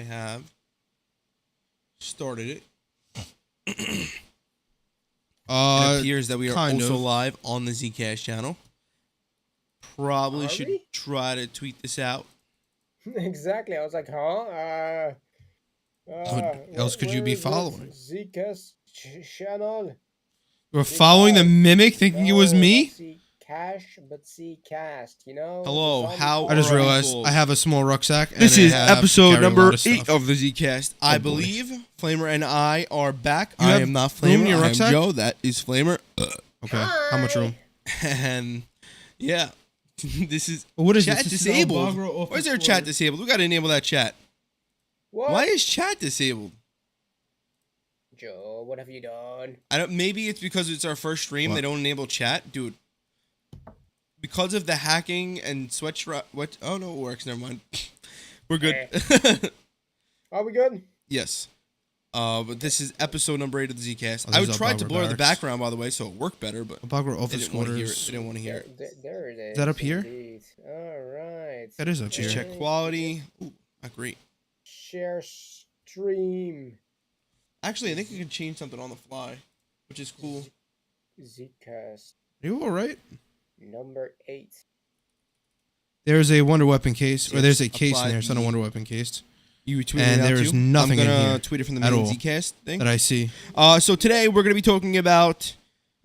have started it. It appears that we are also live on the Zcast channel. Probably should try to tweet this out. Exactly. I was like, huh? What else could you be following? Zcast channel. We're following the mimic, thinking it was me. But Zcast, you know. Hello, how? I just realized I have a small rucksack. This is episode number 8 8 of the Zcast. I believe Flamer and I are back. You I am not Flamer. I am Joe. That is Flamer. Okay. How much room? And yeah, this is what is chat this? disabled. Why is there chat disabled? We got to enable that chat. What? Why is chat disabled? Joe, what have you done? I don't. Maybe it's because it's our first stream. What? They don't enable chat, dude. Because of the hacking and what? Oh no, it works. Never mind. We're good. Are we good? Yes. But this is episode number 8 of the Zcast. I would try to blur the background, by the way, so it worked better. But Bagro they office didn't want to hear it. quarters. They didn't want to hear it. There it is. Is that up here? Indeed. All right. That is up Just here. check quality. Ooh, not great. Share stream. Actually, I think you can change something on the fly, which is cool. Zcast Are you all right? number 8. There's a Wonder Weapon case, or there's a case in Apply there. It's not a Wonder Weapon case You tweeted And it out there's too? nothing in I'm gonna here tweet it from the at main all Zcast thing. that I see. So today we're gonna be talking about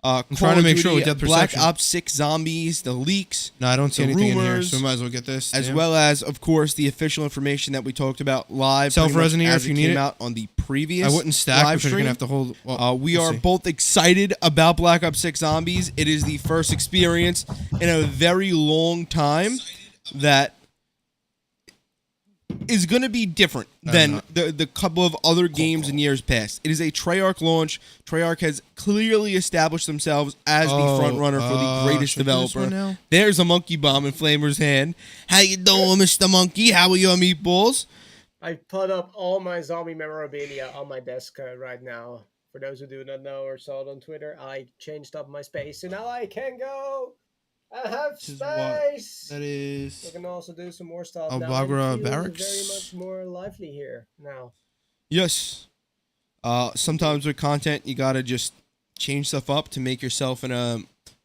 I'm trying to make sure with depth Black perception. Ops 6 zombies, the leaks, No, I don't see the anything in here, rumors, so we might as well get this. as Damn. well as, of course, the official information that we talked about live. Self-res in here as if you it need came it. out on the previous. I wouldn't stack live because you're stream. gonna have to hold. Well, We we'll are see. both excited about Black Ops 6 Zombies. It is the first experience in a very long time that is going to be different than the couple of other games in years past. It is a Treyarch launch. Treyarch has clearly established themselves as the front runner for the greatest should I do this one developer. now? There's a monkey bomb in Flamer's hand. How you doing, Mr. Monkey? How are your meatballs? I put up all my zombie memorabilia on my desk right now. For those who do not know or saw it on Twitter, I changed up my space, so now I can go. I have This is space. That I is. can also do some more stuff Oh, now. Bagra It feels Barracks? very much more lively here now. Yes. Sometimes with content, you gotta just change stuff up to make yourself in a.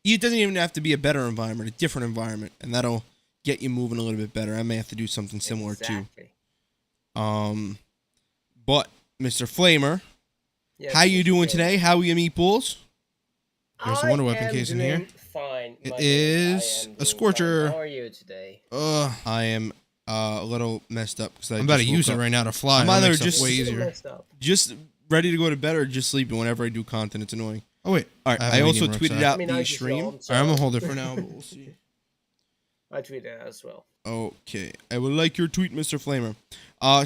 It doesn't even have to be a better environment, a different environment, and that'll get you moving a little bit better. I may have to do something similar Exactly. too. But Mr. Flamer, Yes, how you Mr. doing King. today? How are your meatballs? There's a Wonder Weapon I am case in doing here. Fine. It my is dude. I am a doing Scorcher. fine. How are you today? I am a little messed up because I'm about to use it right now to fly. I'm That'll either make stuff just- way You're easier. messed up. Just ready to go to bed or just sleeping whenever I do content. It's annoying. Oh wait. All right. have I a also medium tweeted rucksack. out I mean, the I just stream. yawned, All right, I'm gonna so- hold it for now, but we'll see. I tweeted as well. Okay, I would like your tweet, Mr. Flamer.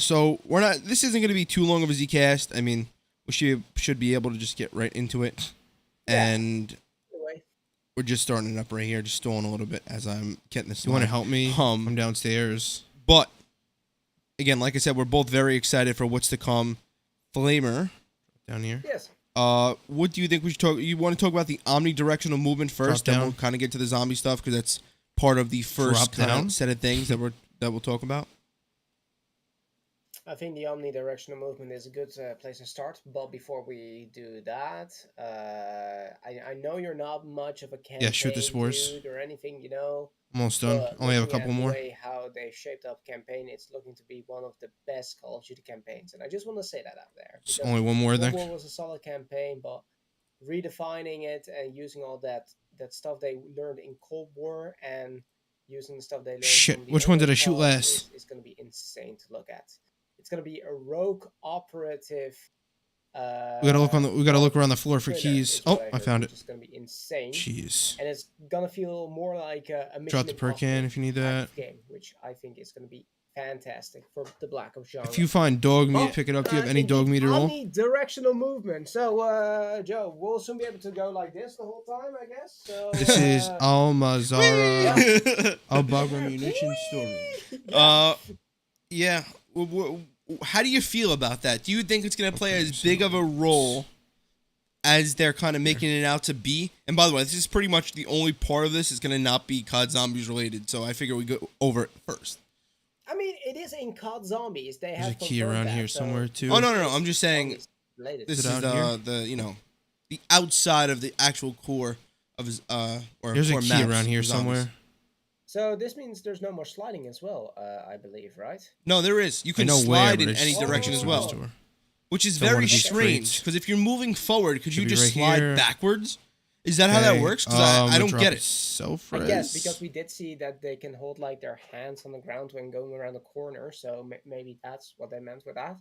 So we're not. This isn't going to be too long of a Zcast. I mean, we should be able to just get right into it, Yeah. and Anyway, we're just starting it up right here, just stalling a little bit as I'm getting this. You want to live. help me? I'm downstairs. But again, like I said, we're both very excited for what's to come. Flamer, Down here. yes. what do you think we should talk? You want to talk about the omnidirectional movement first, Drop then down. we'll kind of get to the zombie stuff because that's part of the first Drop down. set of things that we'll talk about. I think the omnidirectional movement is a good place to start. But before we do that, I know you're not much of a campaign shoot the spores. dude or anything, you know. Almost done. But Only have a looking couple at more. The way how they shaped up campaign, it's looking to be one of the best Call of Duty campaigns, and I just want to say that out there. It's because only one more, I Cold think. War was a solid campaign, but redefining it and using all that stuff they learned in Cold War and using the stuff they learned. Shit, from the which one other did I shoot CODs last? is going to be insane to look at. It's going to be a rogue operative. We gotta look on the. We gotta look around the floor for thriller keys. is Oh, what I heard, found which it. is going to be insane, Jeez. and it's gonna feel more like a mission Drop the perk in impossible if you need type that. of game, which I think is going to be fantastic for the Black Ops genre. If you find dog meat, pick it up. Do you have any dog meat at all? Directional movement. So, Joe, we'll soon be able to go like this the whole time, I guess. So, This is Al Mazara Al Yeah. Bagra Munition Store. Yeah. How do you feel about that? Do you think it's going to play as big of a role as they're kind of making it out to be? And by the way, this is pretty much the only part of this is going to not be COD Zombies related, so I figure we go over it first. I mean, it is in COD Zombies. They There's a have key confirmed around that, here so somewhere too. Oh no, I'm just saying Zombies related. this Is it is out the the outside of the actual core of his or There's a core key maps around here of zombies. somewhere. So this means there's no more sliding as well, I believe, right? No, there is. You I can know where, slide but in I just any think it's direction as to well, this door. which is So one very of these strange. crates. Because if you're moving forward, could you Should be just right slide here. backwards? Is that how that Okay, works? Because I we'll don't drop get a it. Self-res. I guess because we did see that they can hold like their hands on the ground when going around the corner, so maybe that's what they meant with that.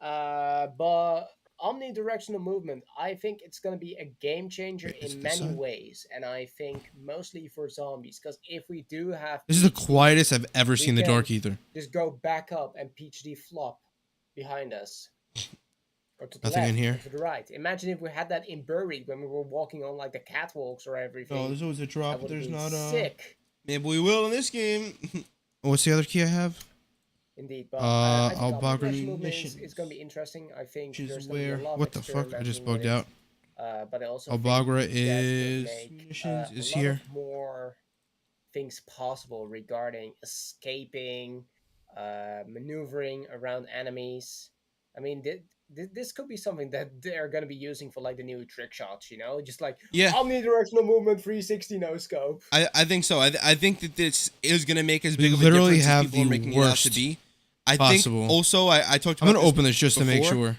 But omnidirectional movement, I think it's going to be a game changer Wait, is in it this many side? ways, and I think mostly for zombies. Because if we do have This is the PhD, quietest I've ever we seen the can Dark Ether. just go back up and PhD flop behind us. Or to the Nothing left, in here. or to the right. Imagine if we had that in Buried when we were walking on like the catwalks or everything. No, there's always a That drop. would There's be not a. sick, Maybe we will in this game. What's the other key I have? indeed. But Uh, I think I'll omnidirectional bug movement missions. is going to be interesting. I think Which is there's going to be where? a lot of What the fuck? I just experimenting bugged with out. it. But I also Albagra think that is would make, missions a is lot here. of more things possible regarding escaping, maneuvering around enemies. I mean, this could be something that they're going to be using for like the new trick shots, you know, just like Yeah. omnidirectional movement 360 no scope. I think so. I think that this is going to make as We big of a literally difference as have people are the making it out to worst be. I possible. think also I talked about I'm gonna this open this just to make before. sure.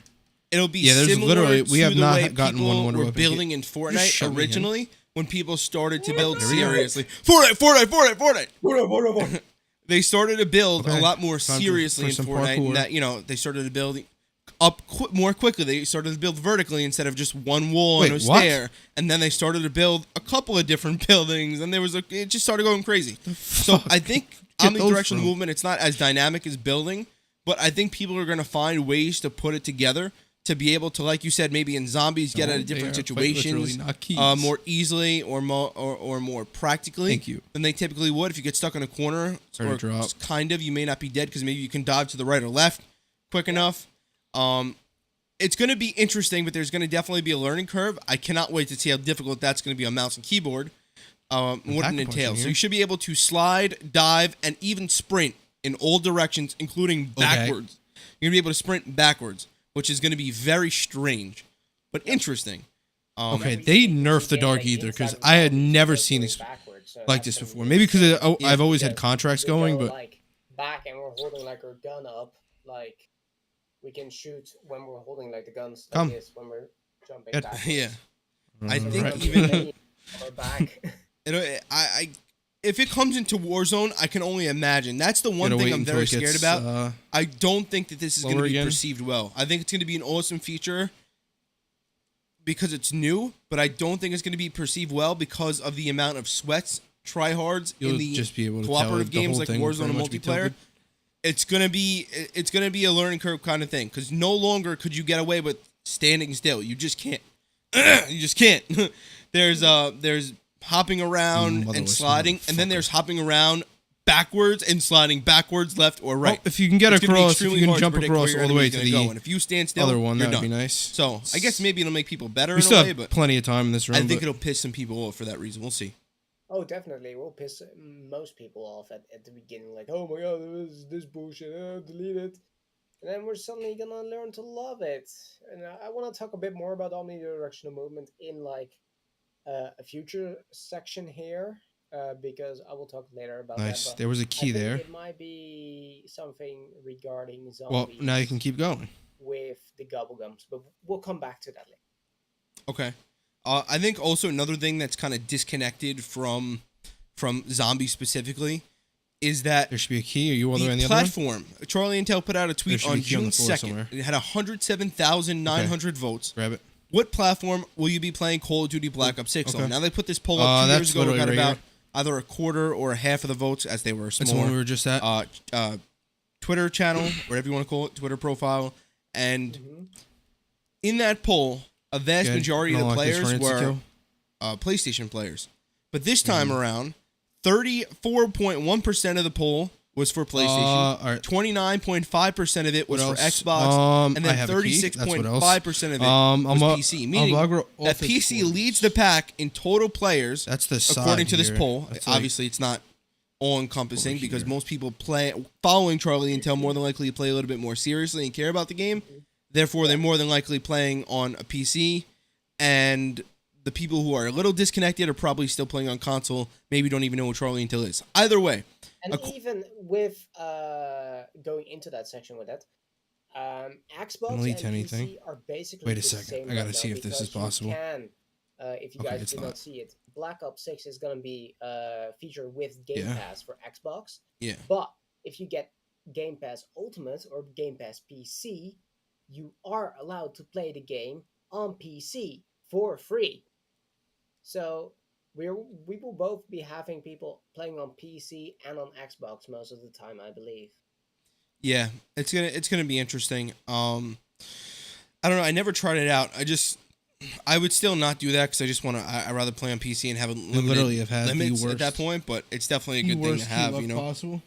It'll be Yeah, there's similar literally- we to have the not way gotten people one Wonder were Weapon building in Just Fortnite shut me in. originally when people started to build Here we go. seriously. Fortnite. They started to build Okay. a lot more Time seriously for in some Fortnite. parkour. And that, they started to build up more quickly. They started to build vertically instead of just one wall and Wait, a what? stair. And then they started to build a couple of different buildings, and it just started going crazy. So I think Get those omnidirectional from? movement, it's not as dynamic as building, but I think people are going to find ways to put it together to be able to, like you said, maybe in zombies, get No, out of they different are quite literally situations not keys. more easily or more practically Thank you. than they typically would. If you get stuck in a corner, Sorry to or drop. kind of, you may not be dead because maybe you can dodge to the right or left quick enough. It's going to be interesting, but there's going to definitely be a learning curve. I cannot wait to see how difficult that's going to be on mouse and keyboard. What it pack-a-punch in entails. So here. you should be able to slide, dive, and even sprint in all directions, including backwards. You're going to be able to sprint backwards, which is going to be very strange, but interesting. Okay, they nerfed the Dark Ether because I had never seen this like this before. Maybe because I've always had contracts going, but like back and we're holding like our gun up, like we can shoot when we're holding like the guns like Come. this when we're jumping Get- backwards. Yeah. I Alright. think So even maybe our back. if it comes into Warzone, I can only imagine. That's the one Gotta thing wait I'm until very it gets, scared about. I don't think that this is going to lower be again. perceived well. I think it's going to be an awesome feature because it's new, but I don't think it's going to be perceived well because of the amount of sweats, tryhards You'll in the just be able to cooperative tell the games whole like thing Warzone pretty and much be multiplayer. tilted. It's gonna be a learning curve kind of thing because no longer could you get away with standing still. You just can't. You just can't. There's hopping around Motherless and sliding, and then motherfucker. there's hopping around backwards and sliding backwards, left or right. Well, if you can get It's gonna be across, if extremely you can hard to jump predict across where your all the way enemy's to gonna the go. And if you stand still, other one, you're that'd be done. nice. So I guess maybe it'll make people better We in still a way, have but plenty of time in this room. I think but it'll piss some people off for that reason. We'll see. Oh, definitely. We'll piss most people off at the beginning. Like, oh my god, this bullshit, delete it. And then we're suddenly gonna learn to love it. And I want to talk a bit more about omnidirectional movement in like a future section here, because I will talk later about nice. that. But There was a I key think there. it might be something regarding Well, zombies now you can keep going. with the gobblegums, but we'll come back to that later. Okay. I think also another thing that's kind of disconnected from zombies specifically is that There should be a key. Are you all the way on the the other one? platform. Charlie Intel put out a There tweet should be on a key on June the floor 2nd. somewhere. It had 107,900 votes. Grab it. What platform will you be playing Call of Duty Black Ops 6 Okay. on? Now they put this poll up 2 years that's ago and got literally right about here. either a quarter or a half of the votes as they were That's the smaller. one we were just at. Twitter channel, whatever you want to call it, Twitter profile. And Mm-hmm. in that poll, a vast Good. majority of Gonna the lock this for players were insta-kill. PlayStation players. But this time Mm-hmm. around, 34.1% of the poll was for PlayStation. all right. 29.5% of it was for What else? Xbox, and I then have a key. That's what else. 36.5% of it I'm was a- PC. Meaning Albagra that Office PC Force. leads the pack in total players, That's the side according to this here. poll. That's like- Obviously, it's not all encompassing because most people following Charlie Intel more than likely play a little bit more seriously and care about the game. Therefore, they're more than likely playing on a PC, and the people who are a little disconnected are probably still playing on console. Maybe don't even know what Charlie Intel is. Either way, and even with going into that section with that, Xbox Delete and anything. PC are basically Wait a the second. same I gotta right see now if this is because possible. You can, if you Okay, guys it's do not. not see it, Black Ops 6 is going to be featured with Game Yeah. Pass for Xbox. yeah. But if you get Game Pass Ultimate or Game Pass PC, you are allowed to play the game on PC for free. So we will both be having people playing on PC and on Xbox most of the time, I believe. Yeah, it's gonna be interesting. I don't know. I never tried it out. I would still not do that because I just want to. I rather play on PC and have a literally have had limits the worst, at that point. But it's definitely a good thing to have. You know. Possible.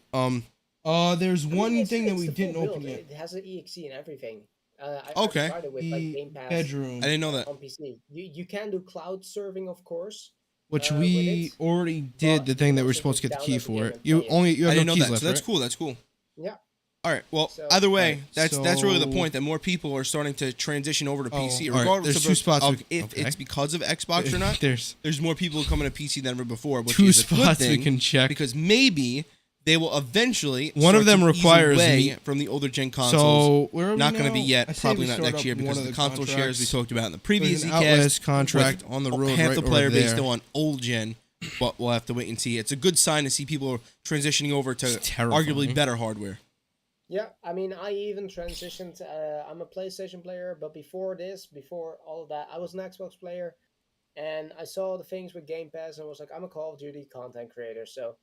There's I mean, one it's- thing that it's we the full didn't build. open yet. It has an EXE and everything. I Okay. tried it with like The Game Pass bedroom, I didn't know that. on PC. You can do cloud serving, of course. which with we it, already did. but The thing that you we're also supposed to just get the key download the for game it. and You play it. only you I have didn't no know keys that. left, So that's right? cool. That's cool. Yeah. All right. Well, So- either way, Right, that's really the so- point that more people are starting to transition over to PC, all right, regardless there's two spots of we- if okay. it's because of Xbox or not. There's There's more people coming to PC than ever before, which two is a good spots we thing can check. because maybe they will eventually. One of start them to ease requires away me- from the older gen consoles. So where are we Not going to now? be yet. I say Probably we not start next up year one because of of the console shares we contracts. talked about in the previous There's an Outlast Zcast. contract on the road Half right the player over base there. still on old gen, but we'll have to wait and see. It's a good sign to see people transitioning over to It's terrifying. arguably better hardware. Yeah, I mean, I even transitioned. I'm a PlayStation player, but before all of that, I was an Xbox player, and I saw the things with Game Pass, and was like, I'm a Call of Duty content creator, so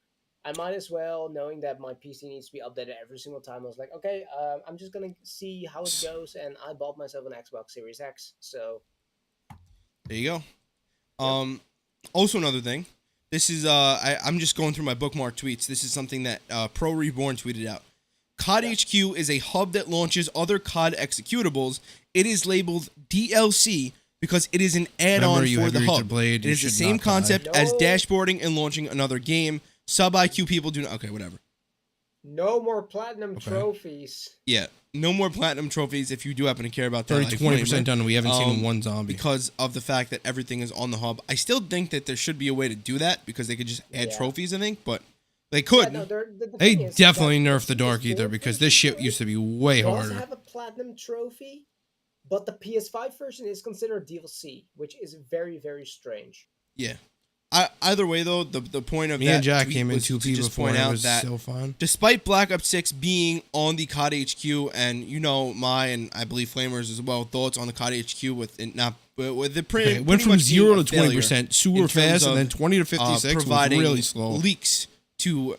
I might as well, knowing that my PC needs to be updated every single time. I was like, okay, I'm just gonna see how it goes, and I bought myself an Xbox Series X. So There you go. Also another thing. This is I'm just going through my bookmark tweets. This is something that Pro Reborn tweeted out. COD HQ is a hub that launches other COD executables. It is labeled DLC because it is an add-on Remember, you for have the your hub. Ether Blade, It you is the should same not die. concept as No. dashboarding and launching another game. Sub IQ people do not. Okay, whatever. no more platinum Okay. trophies. Yeah, no more platinum trophies if you do happen to care about that. Already like 20% Flamer. done. We haven't seen one zombie. Because of the fact that everything is on the hub. I still think that there should be a way to do that because they could just add Yeah. trophies, I think, but they could. Yeah, no, the They thing is definitely that nerfed the the Dark Ether PS4 because this shit version used to be way does harder. have a platinum trophy, but the PS5 version is considered DLC, which is very, very strange. Yeah. Either way, though, the point of Me that and Jack tweet came in was 2P to just before point and it out was that so fun. despite Black Ops 6 being on the COD HQ, and you know my and I believe Flamers as well thoughts on the COD HQ with it not with the Okay, it went from 0 to 20%, super in terms fast, and of, then 20 to 56 was providing really slow. leaks to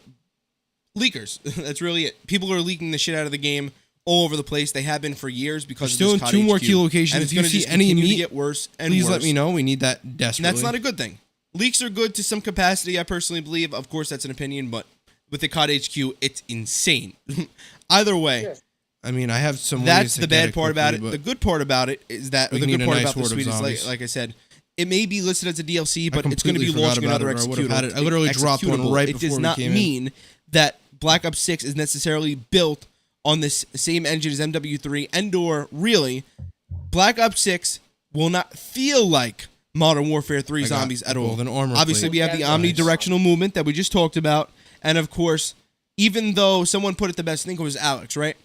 leakers. That's really it. People are leaking the shit out of the game all over the place. They have been for years because Still of in this 2 COD more HQ, key locations. and If it's you going to see just any continue to meat, get worse and please worse. let me know. We need that And desperately. that's not a good thing. Leaks are good to some capacity, I personally believe. Of course, that's an opinion, but with the COD HQ, it's insane. Either way, Yes. I mean, I have some ways that's to the get bad part about it. quickly, The but good part about it is that, or We the need good a part nice about the horde of suite is, zombies. like I said, it may be listed as a DLC, but it's going to be completely forgot launching about another it, or I would've executable. had it. I literally dropped one Executable. right It before does we not came in. mean that Black Ops 6 is necessarily built on this same engine as MW3, and/or really, Black Ops 6 will not feel like Modern Warfare 3 I got zombies the at all. golden armor Obviously, plate. we have the Nice. omnidirectional movement that we just talked about, and of course, even though someone put it the best, I think it was Alex, right?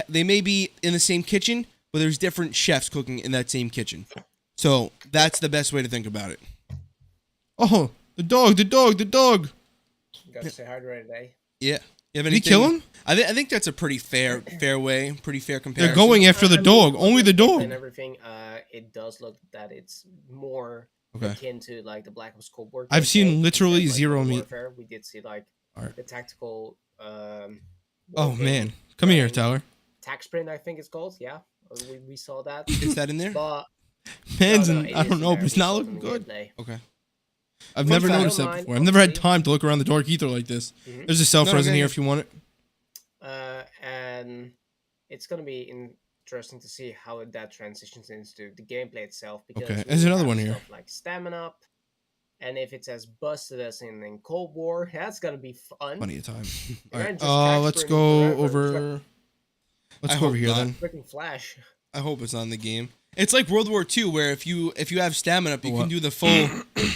They may be in the same kitchen, but there's different chefs cooking in that same kitchen. So that's the best way to think about it. oh, the dog. You gotta say hi right today. Yeah. You have Did he anything? kill him? I think that's a pretty fair way, pretty fair They're comparison. going after the I mean, dog. Only the and dog. everything. It does look that it's more Okay. akin to like the Black Ops Cold War. I've seen gameplay literally compared to, like, zero Modern meat. Warfare. We did see like Alright. the tactical. Oh war game man, come here, running. Tyler. Tac sprint, I think it's called. Yeah, we saw that. Is that in there? But Man's no, in, it I is don't know, there. but it's We not saw it looking in the good. gameplay. Okay. I've Fun never fact. noticed I that don't mind, before. I've never had honestly. time to look around the Dark Ether like this. Mhm. There's a self No, res in okay. here if you want it. And it's gonna be interesting to see how that transitions into the gameplay itself. Because Okay, we there's another have one here. stuff like stamina up, And if it's as busted as in Cold War, that's gonna be fun. Plenty of time. All And right. then just Let's tax go forever, over. Let's I go over hope here not. then. freaking Flash. I hope it's on the game. It's like World War II, where if you have stamina up, you What? can do the full,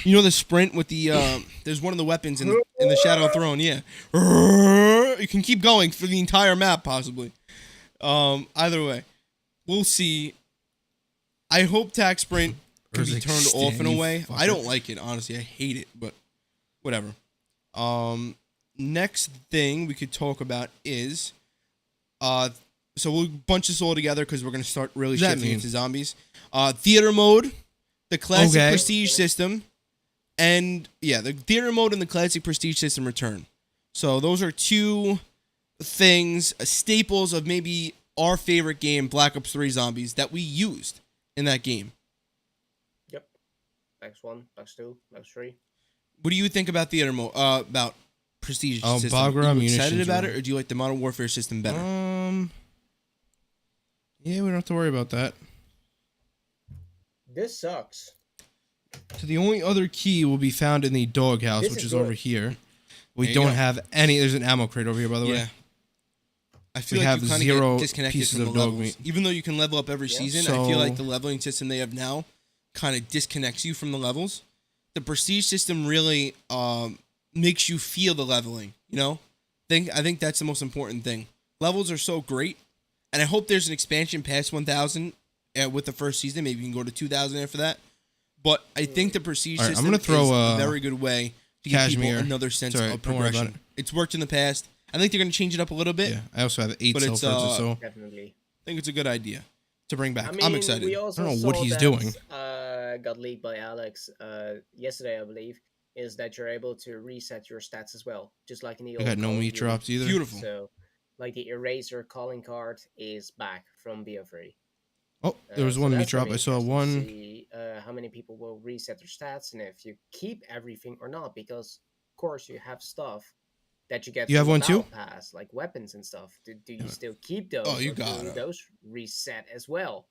you know, the sprint with the. There's one of the weapons in the Shadow Throne. Yeah, you can keep going for the entire map, possibly. Either way, we'll see. I hope tax sprint can be turned off in a way. I don't like it, honestly. I hate it, but whatever. Next thing we could talk about is, so we'll bunch this all together because we're gonna start really What does that shifting mean? into zombies. Theater mode, the classic Okay. prestige system, and the theater mode and the classic prestige system return. So those are two things, staples of maybe our favorite game, Black Ops 3 Zombies, that we used in that game. Yep. Max 1, Max 2, Max 3. What do you think about theater mode? About prestige system? Bagra Are you excited munitions about room. it, or do you like the Modern Warfare system better? Yeah, we don't have to worry about that. This sucks. So the only other key will be found in the doghouse, This which is is over good. here. There We you don't go. have any. There's an ammo crate over here, by the way. Yeah. I feel We like have you kind of 0 get disconnected pieces from of the dog levels. meat. Even though you can level up every Yeah. season, I feel like So- the leveling system they have now kind of disconnects you from the levels. The prestige system really makes you feel the leveling. You know, I think that's the most important thing. Levels are so great, and I hope there's an expansion past 1,000 with the first season. Maybe you can go to 2,000 after that. But I think the prestige All right, I'm system gonna throw, is a very good way to give people Cashmere. another sense It's all right, of don't worry about progression. It's worked in the past. I think they're going to change it up a little bit. Yeah, I also have 8 But cell it's, phones or so. Definitely. I think it's a good idea to bring back. I mean, I'm excited. We also I don't know what saw he's that, doing. Got leaked by Alex yesterday, I believe, is that you're able to reset your stats as well, just like in the I old got no Call of meat Duty. drops either. Beautiful. So, like the Eraser calling card is back from BO3. Oh, there was So one meat that's gonna drop. be I saw interesting one. to see, how many people will reset their stats and if you keep everything or not, because of course you have stuff that you get. You have from one the too? Battle Pass, like weapons and stuff. Do you still keep those? Oh, you or do gotta. those reset as well.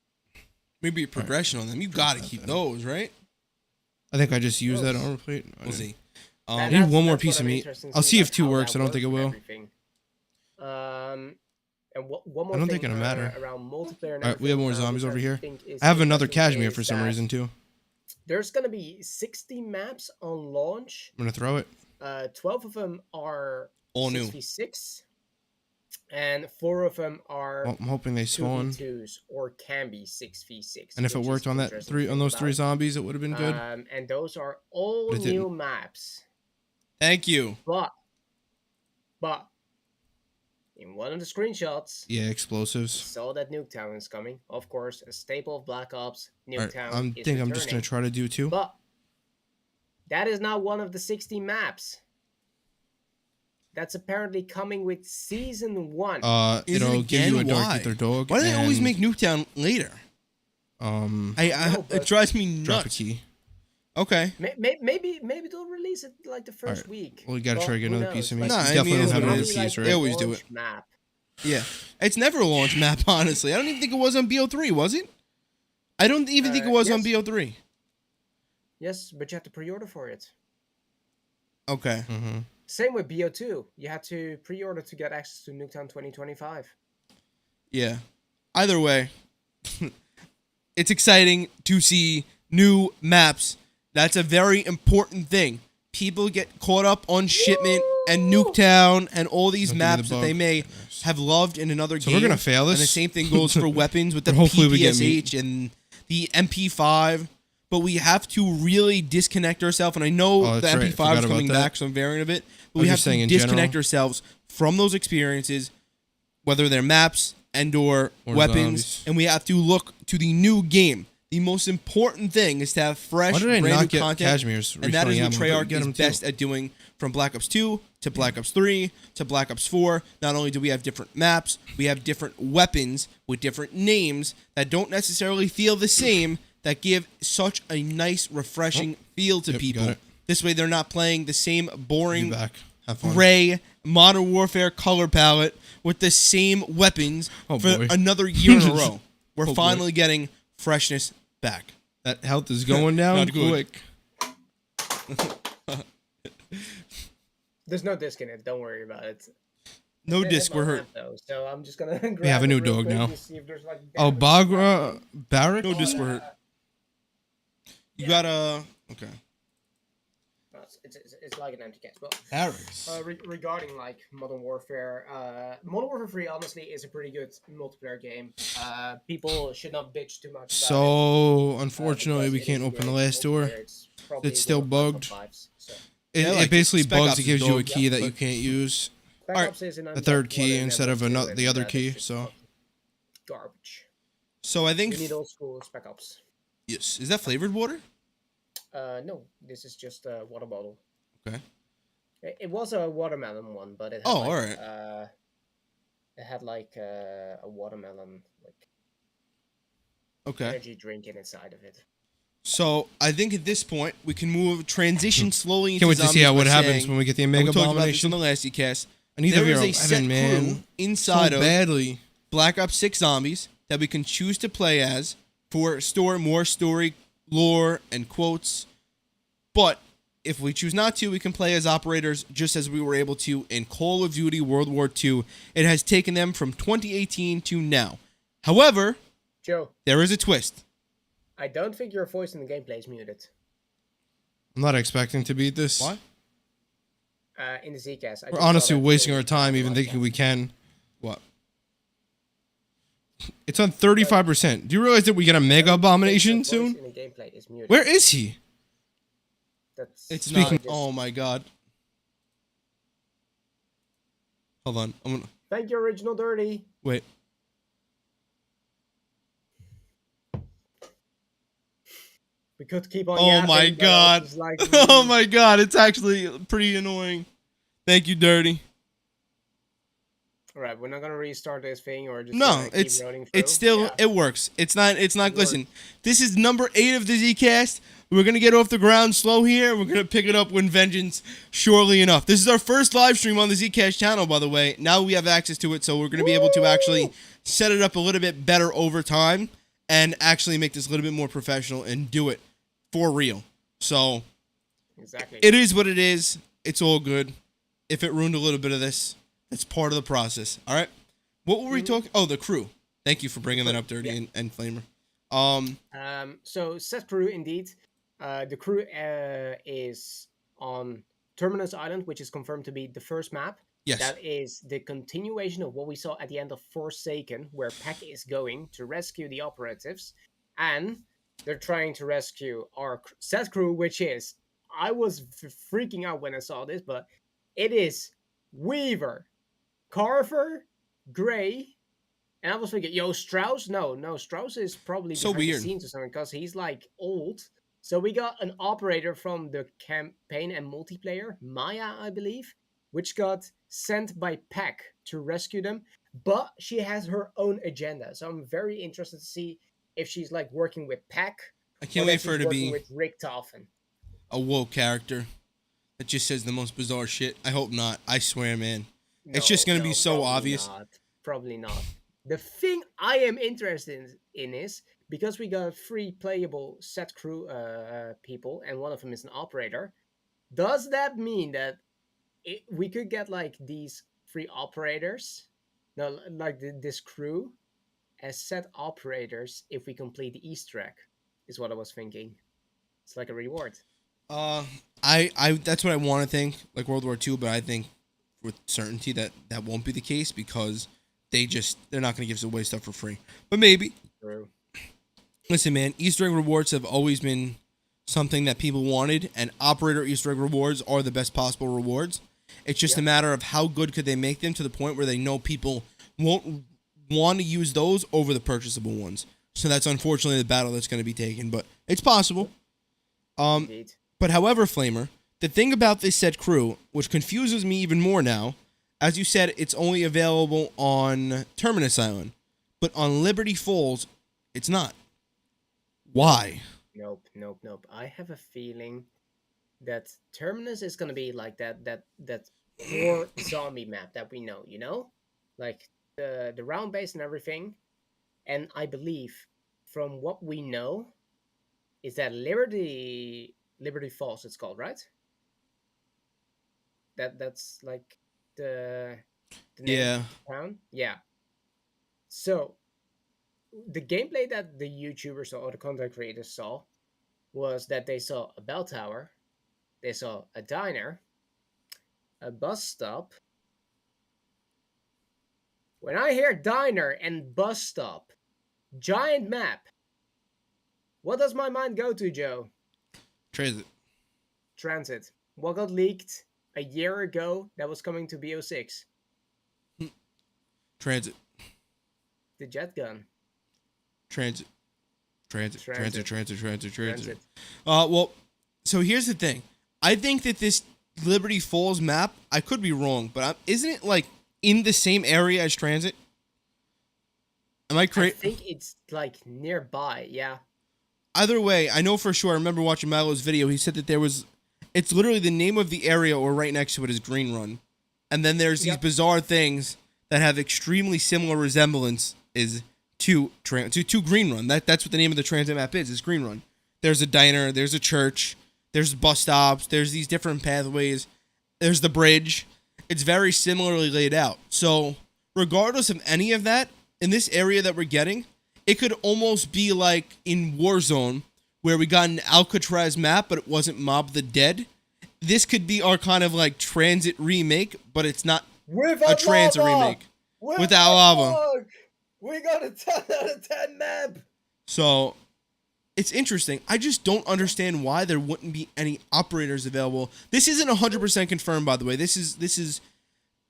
Maybe a progression on them. You got to Not keep that. those, right? I think I just used that armor plate. I We'll didn't- see. And I need that's- one more that's piece what of I'm meat. interested to I'll see if like, 2 how works. that I don't think it works will. and everything. And one more I don't thing think it'll matter. around multiplayer. And All right, we have more everything, zombies which over I here. think is I have another interesting cashmere is for some that reason too. There's gonna be 60 maps on launch. I'm gonna throw it. 12 of them are All new. 6v6, and 4 of them are Well, I'm hoping they spawn. 2v2s or can be 6v6. And if it which worked is on that interesting to three on think those 3 about. zombies, it would have been good. And those are all But it new didn't. maps. Thank you. But in one of the screenshots, Yeah, explosives. saw that Nuketown is coming. Of course, a staple of Black Ops. All right, Nuketown I is think I'm just gonna returning. try to do 2. But that is not one of the 60 maps. That's apparently coming with Season 1. Is it It'll give you a again? dark Why? ether dog. Why do they always and, make Nuketown later? No, It but- drives me drop a nuts. key? Okay. Maybe they'll release it like the first Alright, week. well, we gotta But try to get who another piece of knows? meat. Nah, We I definitely mean, don't it's have gonna any be of like these, the right? They always do launch it. Map. Yeah. It's never a launch map, honestly. I don't even think it was on BO3, was it? I don't even think it was on yes. BO3. Yes, but you have to pre-order for it. Okay. Mm-hmm. Same with BO2. You had to pre-order to get access to Nuketown 2025. Yeah. Either way, it's exciting to see new maps. That's a very important thing. People get caught up on shipment and Nuketown and all these Don't give me the maps that bug. they may Yes. have loved in another So game. we're gonna fail this? And the same thing goes for weapons with the But hopefully we get PPSH and the MP5. But we have to really disconnect ourselves. And I know Oh, the that's right. MP5 Forgot is about coming that. back, some variant of it. But Oh, we you're have to saying in disconnect general? ourselves from those experiences, whether they're maps and or weapons. zombies. And we have to look to the new game. The most important thing is to have fresh, Why did I brand not new get content. Cashmere's And that is refilling what ammo? But Treyarch get is 'em too. best at doing from Black Ops 2 to Black Ops 3 to Black Ops 4. Not only do we have different maps, we have different weapons with different names that don't necessarily feel the same, that give such a nice, refreshing feel to Yep, people. got it. This way they're not playing the same Be boring back. Have fun. gray Modern Warfare color palette with the same weapons Oh, for boy. another year in a row. We're Oh, boy. finally getting freshness back. That health is going down Not good. quick. There's no disc in it. Don't worry about it. No It hit disc. my We're lamp, hurt. though, so I'm just gonna grab We have a it new real dog quick now. to see if there's, like, Oh, damage Bagra Barrack. No disc. We're hurt. You gotta. Okay. It's like an empty case. But Barracks. regarding like Modern Warfare 3 honestly is a pretty good multiplayer game. People should not bitch too much about So it, unfortunately, because we it can't is open the great last door. multiplayer. It's still one of my top bugged. fives, so. It, Yeah, I it like basically Spec bugs. Ops It is gives you a dope. key that you Yep. can't use. Spec Alright, Ops is an The third unlocked key one, instead and of then the other that key. is just So garbage. So I You think. need old school Spec Ops. Yes. Is that flavored water? No, this is just a water bottle. Okay. It was a watermelon one, but it had Oh, like, alright. it had like a watermelon like Okay. energy drink inside of it. So I think at this point we can transition slowly into can't wait to see zombies how what by happens saying- when we get the and Omega we talked about this Abomination. on the last ECast. I need There to is be a set crew inside so of badly. Black Ops 6 Zombies that we can choose to play as for more story, lore, and quotes. But if we choose not to, we can play as operators just as we were able to in Call of Duty World War II. It has taken them from 2018 to now. However, Joe, there is a twist. I don't think your voice in the gameplay is muted. I'm not expecting to beat this. What? In the Zcast, We're honestly wasting our time even thinking we can. What? It's on 35%. Do you realize that we get a Mega Abomination soon? In the gameplay is muted. Where is he? That's It's Speaking- not. Oh my god. Hold on. I'm gonna Thank you, Original Dirty. wait. We could keep on. Oh yapping, my but I god. was just like, Oh my god. It's actually pretty annoying. Thank you, Dirty. All right, we're not gonna restart this thing, or just No, gonna keep it's rolling through? still Yeah. it works. It's not It listen. This is number 8 of the Zcast. We're gonna get off the ground slow here. We're gonna pick it up with vengeance shortly enough. This is our first live stream on the Zcast channel, by the way. Now we have access to it, so we're gonna be able to actually set it up a little bit better over time and actually make this a little bit more professional and do it for real. So Exactly. it is what it is. It's all good. If it ruined a little bit of this, that's part of the process. All right. What were we talking? Oh, the crew. Thank you for bringing that up, Dirty Yeah. and Flamer. So set crew indeed. The crew is on Terminus Island, which is confirmed to be the first map. Yes. That is the continuation of what we saw at the end of Forsaken, where Peck is going to rescue the operatives, and they're trying to rescue our set crew, which is, I was freaking out when I saw this, but it is Weaver, Carver, Gray, and I was thinking, yo, Strauss? No, Strauss is probably So behind weird. the scenes or something, because he's like old. So we got an operator from the campaign and multiplayer, Maya, I believe, which got sent by Peck to rescue them, but she has her own agenda. So I'm very interested to see if she's like working with Peck. I can't or wait that for her she's to working be with Rick Toffin. a woke character that just says the most bizarre shit. I hope not. I swear, man. It's just gonna be so probably obvious. Not. Probably not. The thing I am interested in is, because we got 3 playable set crew people, and one of them is an operator. Does that mean that we could get like these 3 operators, no, like this crew, as set operators if we complete the Easter egg? Is what I was thinking. It's like a reward. I that's what I want to think, like World War II, but I think with certainty that won't be the case because they're not going to give us away stuff for free. But maybe. True. Listen, man, Easter egg rewards have always been something that people wanted, and operator Easter egg rewards are the best possible rewards. It's just a matter of how good could they make them to the point where they know people won't want to use those over the purchasable ones. So that's unfortunately the battle that's going to be taken, but it's possible. Indeed. But however, Flamer, the thing about this set crew, which confuses me even more now, as you said, it's only available on Terminus Island, but on Liberty Falls, it's not. Why? Nope. I have a feeling that Terminus is gonna be like that core zombie map that we know, like the round base and everything. And I believe, from what we know, is that Liberty Liberty Falls. It's called, right? That's like the name Yeah. of the town. Yeah. So the gameplay that the YouTubers or the content creators saw was that they saw a bell tower, they saw a diner, a bus stop. When I hear diner and bus stop, giant map, what does my mind go to, Joe? Transit. Transit. What got leaked a year ago that was coming to BO6? Transit. The jet gun. Transit. Transit. Transit. Transit. Transit. Transit. Transit. Well, so here's the thing. I think that this Liberty Falls map, I could be wrong, but isn't it like in the same area as Transit? Am I I crazy? think it's like nearby, yeah. Either way, I know for sure. I remember watching Malo's video. He said that it's literally the name of the area, or right next to it is Green Run, and then there's these bizarre things that have extremely similar resemblance to Green Run. That's what the name of the transit map is Green Run. There's a diner, there's a church, there's bus stops, there's these different pathways, there's the bridge. It's very similarly laid out. So regardless of any of that, in this area that we're getting, it could almost be like in Warzone, where we got an Alcatraz map, but it wasn't Mob the Dead. This could be our kind of like transit remake, but it's not a transit remake. Without lava. We got a 10 out of 10 map. So it's interesting. I just don't understand why there wouldn't be any operators available. This isn't 100% confirmed, by the way. This is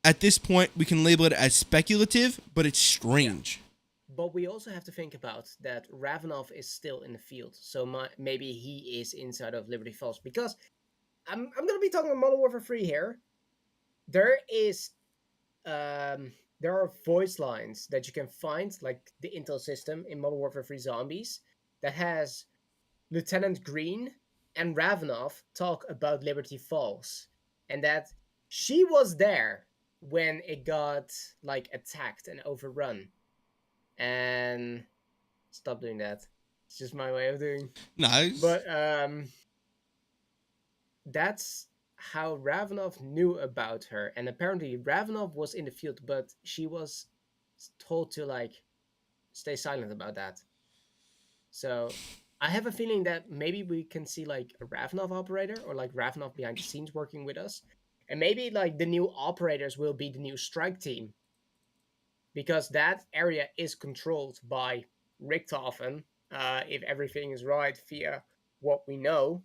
at this point we can label it as speculative, but it's strange. But we also have to think about that Ravenov is still in the field, so maybe he is inside of Liberty Falls. Because I'm gonna be talking about Modern Warfare 3 here. There are voice lines that you can find, like the intel system in Modern Warfare 3 Zombies, that has Lieutenant Green and Ravenov talk about Liberty Falls, and that she was there when it got like attacked and overrun. And stop doing that. It's just my way of doing. Nice. But that's how Ravenov knew about her, and apparently Ravenov was in the field, but she was told to like stay silent about that. So I have a feeling that maybe we can see like a Ravenov operator, or like Ravenov behind the scenes working with us, and maybe like the new operators will be the new strike team, because that area is controlled by Richthofen, if everything is right via what we know.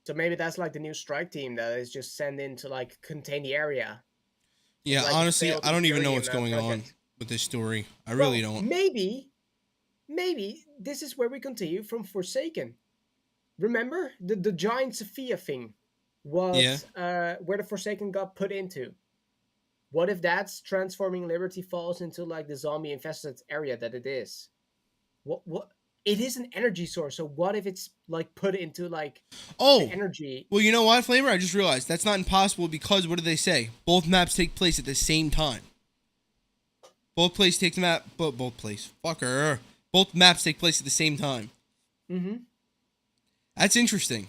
So maybe that's like the new strike team that is just sent in to like contain the area. Yeah, like honestly, I don't even know what's Imperium, going on project. with this story. I really don't. Maybe this is where we continue from Forsaken. Remember the giant Sophia thing was where the Forsaken got put into. What if that's transforming Liberty Falls into like the zombie infested area that it is? What it is an energy source, so what if it's like put into like energy? Well, you know what, Flamer? I just realized that's not impossible, because what do they say? Both maps take place at the same time. Both maps take place at the same time. Mm-hmm. That's interesting.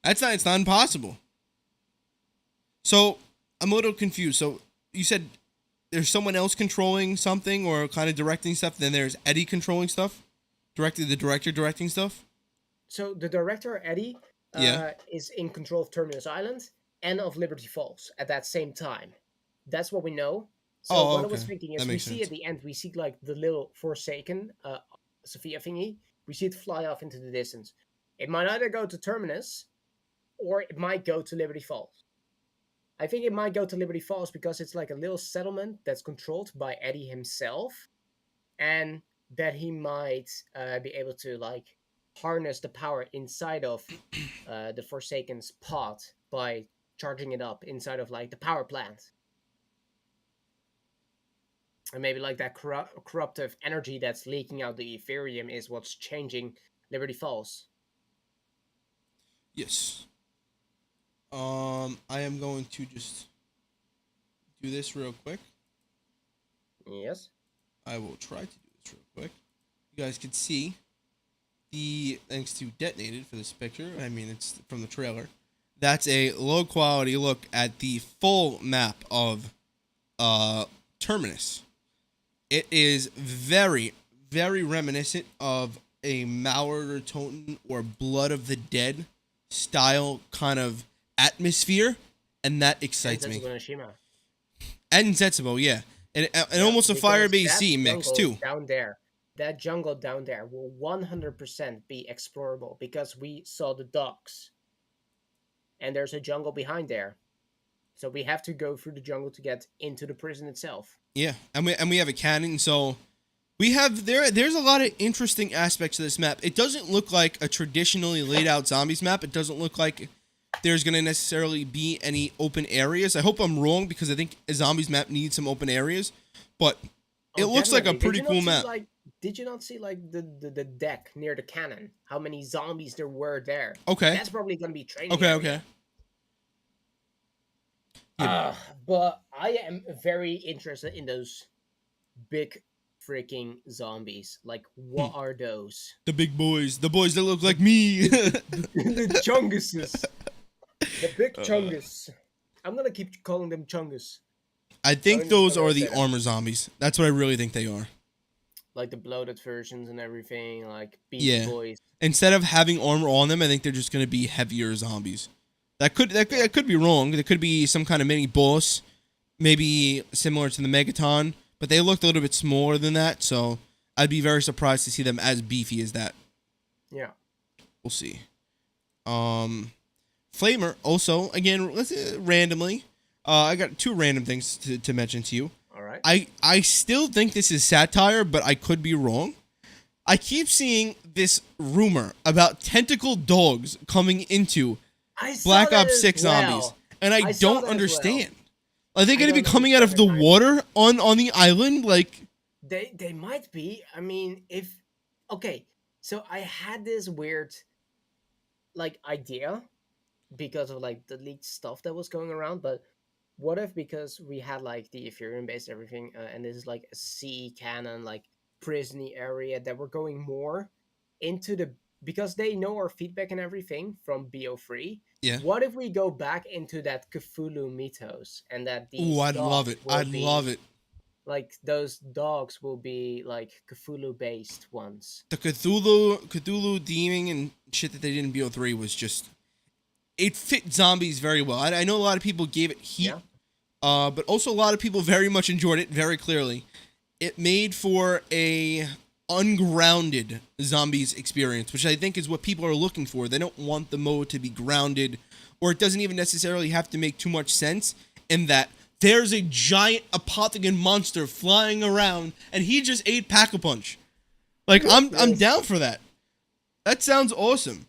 It's not impossible. So I'm a little confused. So you said there's someone else controlling something or kind of directing stuff. Then there's Eddie controlling stuff, the director directing stuff. So the director Eddie is in control of Terminus Island and of Liberty Falls at that same time. That's what we know. So I was thinking is we see at the end, we see like the little Forsaken Sophia thingy. We see it fly off into the distance. It might either go to Terminus or it might go to Liberty Falls. I think it might go to Liberty Falls because it's like a little settlement that's controlled by Eddie himself, and that he might be able to like harness the power inside of the Forsaken's pod by charging it up inside of like the power plant. And maybe like that corruptive energy that's leaking out the Ethereum is what's changing Liberty Falls. Yes. I am going to just do this real quick. Yes. I will try to do this real quick. You guys can see thanks to Detonated for this picture. I mean, it's from the trailer. That's a low quality look at the full map of Terminus. It is very, very reminiscent of a Mallard or Toten or Blood of the Dead style kind of atmosphere, and that excites me. And Zetsubo, yeah. And almost a Firebase Sea mix, too. That jungle down there will 100% be explorable because we saw the docks. And there's a jungle behind there. So we have to go through the jungle to get into the prison itself. Yeah, and we have a cannon, so we have there's a lot of interesting aspects to this map. It doesn't look like a traditionally laid out zombies map. It doesn't look like there's going to necessarily be any open areas. I hope I'm wrong because I think a zombies map needs some open areas, but it looks like a pretty cool map. Did you not see like the deck near the cannon? How many zombies there were there? Okay. That's probably going to be training. Okay. But I am very interested in those big freaking zombies. Like, what are those? The big boys. The boys that look like me. The chunguses. The big chungus. I'm going to keep calling them chungus. I think those are the armor zombies. That's what I really think they are. Like the bloated versions and everything. Like, Beast Boys. Instead of having armor on them, I think they're just going to be heavier zombies. That could be wrong. There could be some kind of mini boss, maybe similar to the Megaton, but they looked a little bit smaller than that, so I'd be very surprised to see them as beefy as that. Yeah. We'll see. Flamer, also, again, randomly, I got two random things to mention to you. All right. I still think this is satire, but I could be wrong. I keep seeing this rumor about tentacle dogs coming into Black Ops 6 zombies, and I don't understand. Are they going to be coming out of the water on the island? Like, they might be. I mean, okay, so I had this weird like idea because of like the leaked stuff that was going around, but what if because we had like the Ethereum based everything, and this is like a sea cannon, like prison-y area that we're going more into because they know our feedback and everything from BO3. Yeah. What if we go back into that Cthulhu mythos and that these I'd love it. Like those dogs will be like Cthulhu based ones. The Cthulhu demon and shit that they did in BO3 was just, it fit zombies very well. I know a lot of people gave it heat, but also a lot of people very much enjoyed it very clearly. It made for a ungrounded zombies experience, which I think is what people are looking for. They don't want the mode to be grounded, or it doesn't even necessarily have to make too much sense in that there's a giant apothecon monster flying around and he just ate Pack-a-Punch. Like, I'm down for that. That sounds awesome.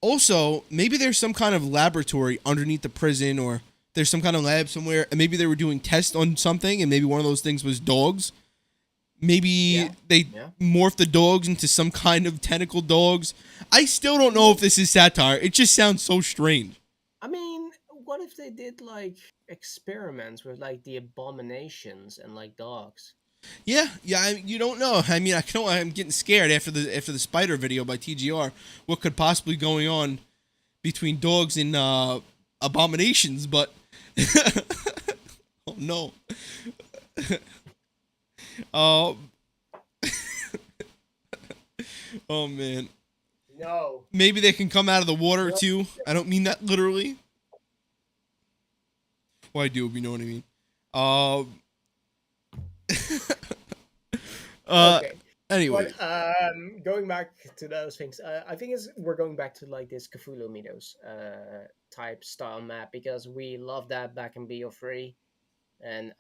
Also, maybe there's some kind of laboratory underneath the prison, or there's some kind of lab somewhere, and maybe they were doing tests on something, and maybe one of those things was dogs. Maybe they morphed the dogs into some kind of tentacle dogs. I still don't know if this is satire. It just sounds so strange. I mean, what if they did like experiments with like the abominations and like dogs? Yeah. You don't know. I mean, I'm getting scared after the spider video by TGR. What could possibly going on between dogs and abominations? But oh no. Oh man. No. Maybe they can come out of the water too. I don't mean that literally. Well, I do, if you know what I mean. Okay. Anyway. But, going back to those things, I think we're going back to like this Cthulhu Mythos type style map because we loved that back in BO3, and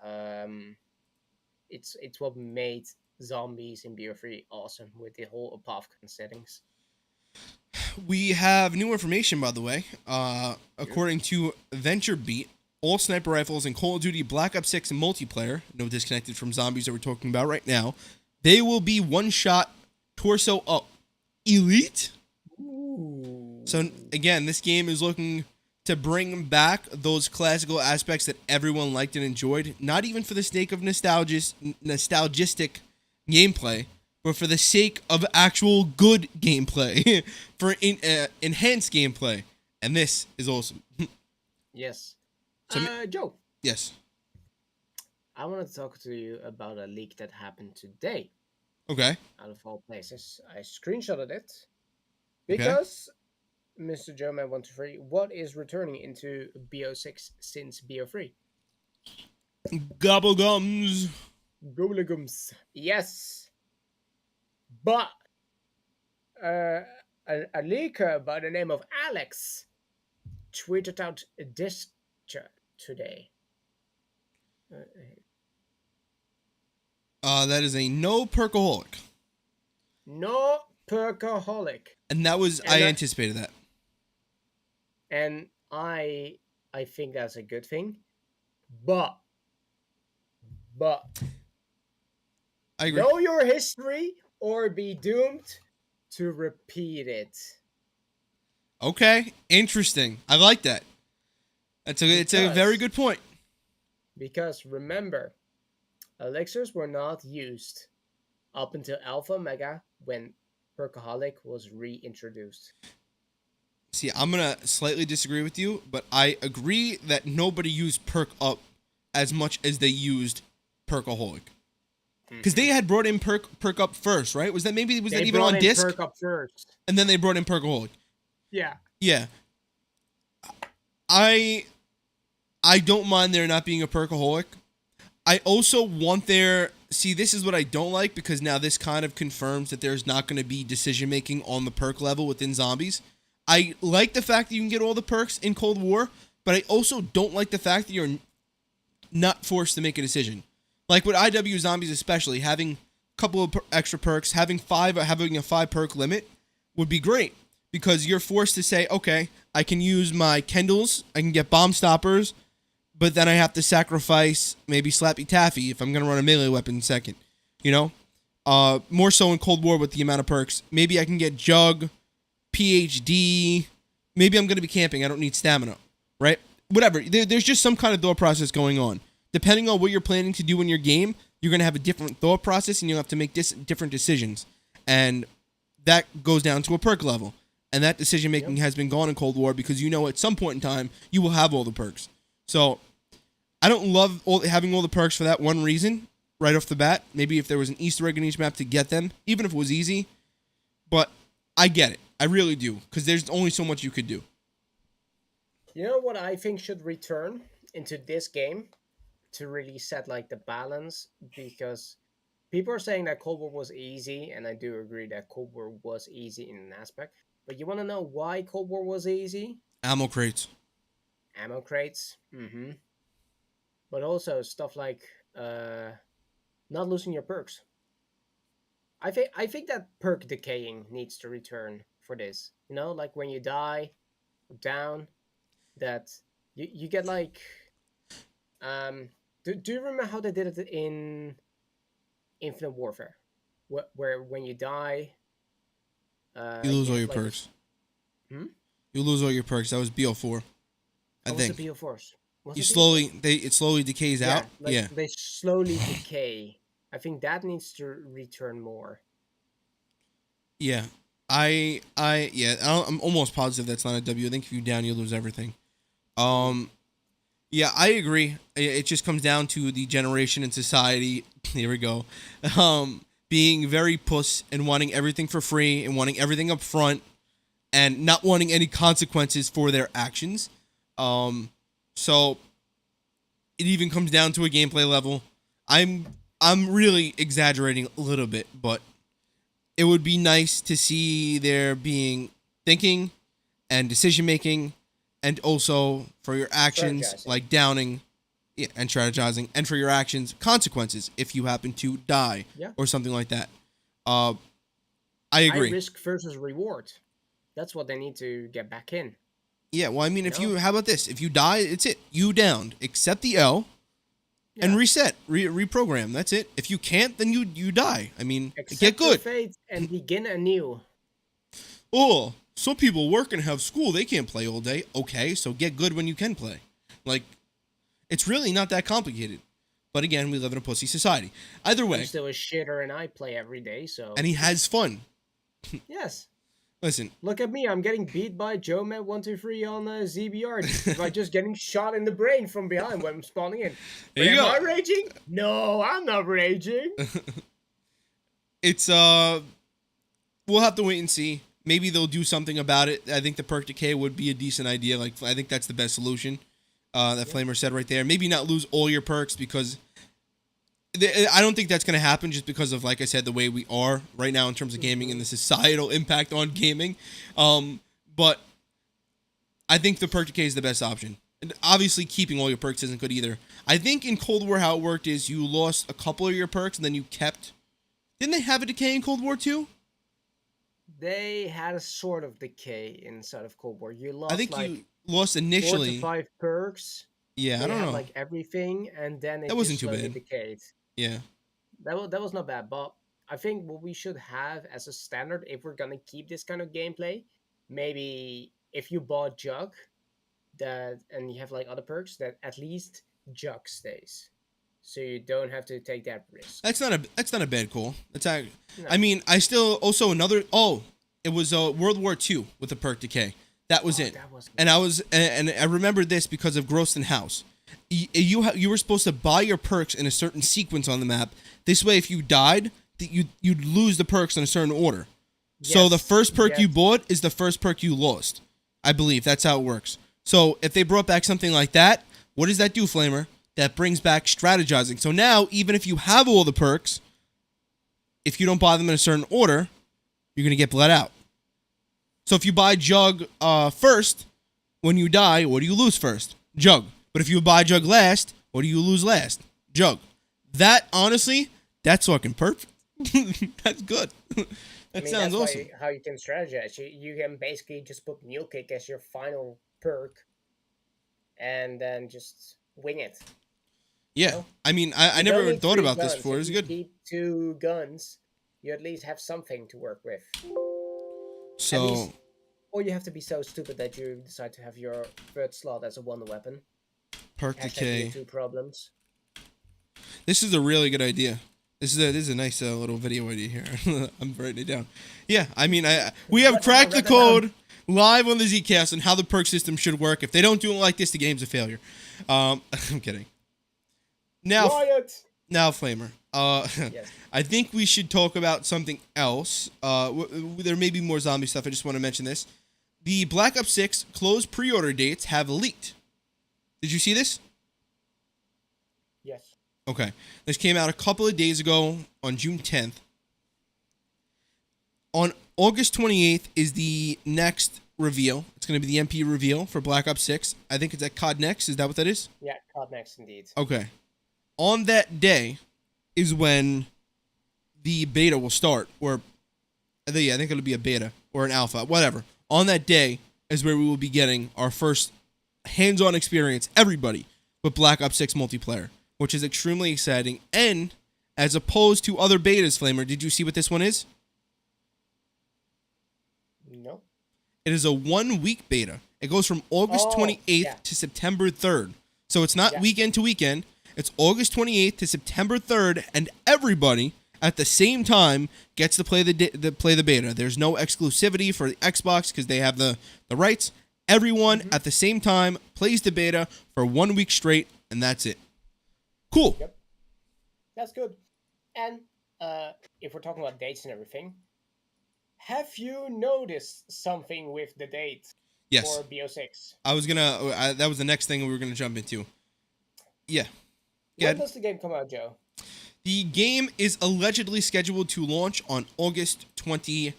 it's what made zombies in BO3 awesome with the whole apothecon settings. We have new information, by the way. According to VentureBeat, all sniper rifles in Call of Duty Black Ops 6 multiplayer, no disconnected from zombies that we're talking about right now, they will be one-shot torso up. Elite? Ooh. So, again, this game is looking to bring back those classical aspects that everyone liked and enjoyed, not even for the sake of nostalgistic gameplay, but for the sake of actual good gameplay, for enhanced gameplay. And this is awesome. Yes. So, Joe, yes. I want to talk to you about a leak that happened today. Okay. Out of all places, I screenshotted it Okay. because Mr. Joe Man 123, what is returning into BO6 since BO3? Gobblegums. Gobblegums. Yes, but uh, a leaker by the name of Alex tweeted out this today. That is a no perkaholic. No perkaholic. And that was, And I I- anticipated that. And I think that's a good thing. But I agree. know your history or be doomed to repeat it. Okay. Interesting. I like that. It's a very good point. Because remember, elixirs were not used up until Alpha Omega when Perkaholic was reintroduced. See, I'm going to slightly disagree with you, but I agree that nobody used perk up as much as they used perkaholic. Because they had brought in perk up first, right? Was that even on disc? Perk up first. And then they brought in perkaholic. Yeah. Yeah. I don't mind there not being a perkaholic. I also want there. See, this is what I don't like, because now this kind of confirms that there's not going to be decision making on the perk level within zombies. I like the fact that you can get all the perks in Cold War, but I also don't like the fact that you're not forced to make a decision. Like with IW zombies, especially having a couple of extra perks, having a 5 perk limit would be great, because you're forced to say, okay, I can use my Kendalls, I can get bomb stoppers, but then I have to sacrifice maybe Slappy Taffy if I'm going to run a melee weapon second, you know? More so in Cold War with the amount of perks. Maybe I can get Jug, PhD, maybe I'm going to be camping, I don't need stamina, right? Whatever, there's just some kind of thought process going on. Depending on what you're planning to do in your game, you're going to have a different thought process, and you'll have to make different decisions. And that goes down to a perk level. And that decision making has been gone in Cold War, because you know at some point in time you will have all the perks. So I don't love having all the perks for that one reason right off the bat. Maybe if there was an Easter egg in each map to get them, even if it was easy. But I get it. I really do, because there's only so much you could do. You know what I think should return into this game to really set like the balance? Because people are saying that Cold War was easy, and I do agree that Cold War was easy in an aspect. But you want to know why Cold War was easy? Ammo crates. Ammo crates. Mm-hmm. But also stuff like not losing your perks. I think that perk decaying needs to return for this. You know, like when you die down, that you get like do you remember how they did it in Infinite Warfare? Where when you die, You lose all your like perks. Hmm? You lose all your perks. That was BO4. I What think. was the BO4s? It slowly decays out. Like Yeah. they slowly decay. I think that needs to return more. Yeah. I'm almost positive that's not a W. I think if you down, you lose everything. Yeah, I agree. It just comes down to the generation in society. Here we go. Being very puss and wanting everything for free and wanting everything up front and not wanting any consequences for their actions. So it even comes down to a gameplay level. I'm really exaggerating a little bit, but it would be nice to see there being thinking and decision making, and also for your actions like downing, and strategizing, and for your actions consequences if you happen to die or something like that. I agree. High risk versus reward. That's what they need to get back in. Yeah, well, I mean, how about this? If you die, it's it. You downed. Accept the L and reset, reprogram. That's it. If you can't, then you die. I mean, get good. Your fate and begin anew. Oh, some people work and have school. They can't play all day. Okay, so get good when you can play. Like, it's really not that complicated. But again, we live in a pussy society. Either I'm way, still a shitter and I play every day, so. and he has fun. Yes. Listen, Look at me, I'm getting beat by Joe Met 123 on ZBR by just getting shot in the brain from behind when I'm spawning in. But there you am go. I raging? No, I'm not raging. It's we'll have to wait and see. Maybe they'll do something about it. I think the perk decay would be a decent idea. Like, I think that's the best solution. That Flamer said right there. Maybe not lose all your perks because I don't think that's going to happen just because of, like I said, the way we are right now in terms of gaming and the societal impact on gaming. But I think the perk decay is the best option. And obviously, keeping all your perks isn't good either. I think in Cold War, how it worked is you lost a couple of your perks and then you kept. Didn't they have a decay in Cold War too? They had a sort of decay inside of Cold War. You lost I think like you lost 4 initially. to 5 perks. Yeah, I don't know. Like everything, and then it That wasn't just too slowly bad. decayed. Yeah. That was not bad, but I think what we should have as a standard, if we're gonna keep this kind of gameplay, maybe if you bought Jug, that and you have like other perks, that at least Jug stays, so you don't have to take that risk. That's not a bad call. No. I mean, I still also another. Oh, it was World War II with the perk decay. That was it. That was And I remember this because of Groston House. You were supposed to buy your perks in a certain sequence on the map. This way, if you died, you'd lose the perks in a certain order. So the first perk you bought is the first perk you lost. I believe that's how it works. So if they brought back something like that, what does that do, Flamer? That brings back strategizing. So now, even if you have all the perks, if you don't buy them in a certain order, you're going to get bled out. So if you buy Jug first, when you die, what do you lose first? Jug. But if you buy Jug last, what do you lose last? Jug. That, honestly, that's fucking perfect. That's good. That sounds awesome. How you can strategize. You can basically just put Mule Kick as your final perk, and then just wing it. Yeah. You know? I mean, I never thought about this before. It was if good. You keep 2 guns, you at least have something to work with. So, or you have to be so stupid that you decide to have your 3rd slot as a wonder weapon. perk decay. 2 problems. This is a really good idea. This is a nice little video idea here. I'm writing it down. Yeah, I mean, we have cracked the code live on the Zcast on how the perk system should work. If they don't do it like this, the game's a failure. I'm kidding. Now, Flamer. Yes. I think we should talk about something else. There may be more zombie stuff. I just want to mention this. The Black Ops 6 closed pre-order dates have leaked. Did you see this? Yes. Okay. This came out a couple of days ago on June 10th. On August 28th is the next reveal. It's going to be the MP reveal for Black Ops 6. I think it's at COD Next. Is that what that is? Yeah, COD Next indeed. Okay. On that day is when the beta will start. Or, I think it'll be a beta or an alpha, whatever. On that day is where we will be getting our first hands-on experience, everybody, with Black Ops 6 multiplayer, which is extremely exciting. And as opposed to other betas, Flamer, did you see what this one is? No. It is a 1-week beta. It goes from August 28th to September 3rd. So it's not weekend to weekend. It's August 28th to September 3rd, and everybody at the same time gets to play the beta. There's no exclusivity for the Xbox because they have the rights. Everyone at the same time plays the beta for 1 week straight, and that's it. Cool. Yep. That's good. And if we're talking about dates and everything, have you noticed something with the date for BO6? I was gonna. That was the next thing we were gonna jump into. Yeah. When does the game come out, Joe? The game is allegedly scheduled to launch on August 24th.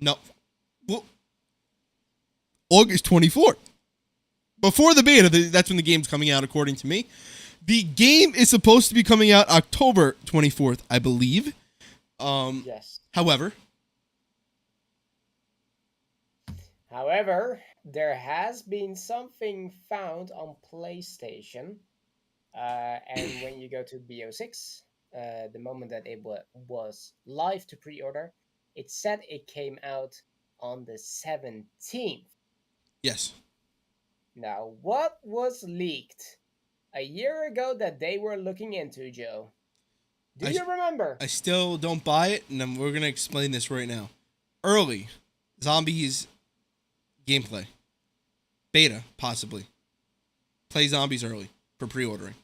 No. Well, August 24th. Before the beta, that's when the game's coming out, according to me. The game is supposed to be coming out October 24th, I believe. Yes. However, there has been something found on PlayStation. And when you go to BO6, the moment that it was live to pre-order, it said it came out on the 17th. Yes. Now, what was leaked A year ago that they were looking into, Joe. Do I- you remember? I still don't buy it, and we're gonna explain this right now. Early zombies gameplay, beta possibly. Play zombies early for pre-ordering.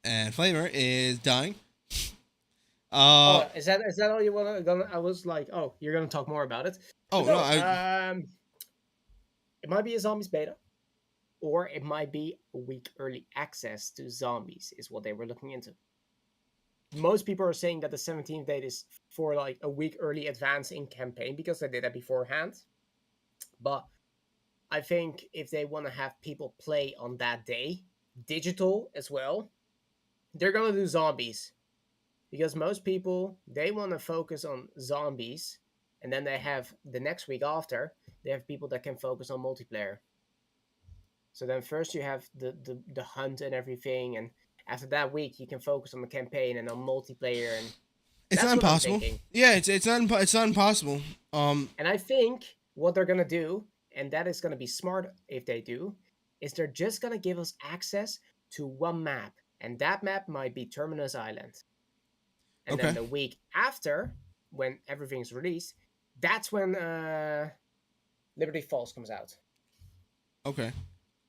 And Flamer is dying. Is that all you want to? I was like, oh, you're gonna talk more about it. Oh But no! It might be a zombies beta, or it might be a week early access to zombies. Is what they were looking into. Most people are saying that the 17th date is for like a week early advance in campaign because they did that beforehand. But I think if they want to have people play on that day, digital as well, they're gonna do zombies because most people they want to focus on zombies, and then they have the next week after they have people that can focus on multiplayer. So then first you have the hunt and everything, and after that week you can focus on the campaign and on multiplayer, and It's that's not what I'm impossible. thinking. Yeah, it's not impossible. And I think what they're gonna do, and that is gonna be smart if they do, is they're just gonna give us access to one map, and that map might be Terminus Island. And then Okay. the week after, when everything's released, that's when Liberty Falls comes out. Okay.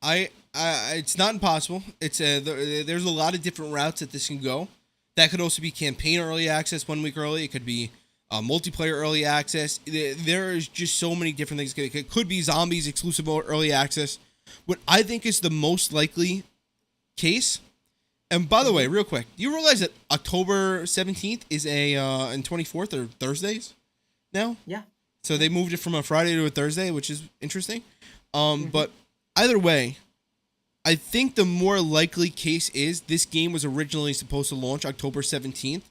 It's not impossible. There's a lot of different routes that this can go. That could also be campaign early access 1 week early. It could be multiplayer early access. There is just so many different things. It could be zombies exclusive early access. What I think is the most likely case. And by the way, real quick, do you realize that October 17th is and 24th are Thursdays now? Yeah. So they moved it from a Friday to a Thursday, which is interesting. But either way, I think the more likely case is this game was originally supposed to launch October 17th,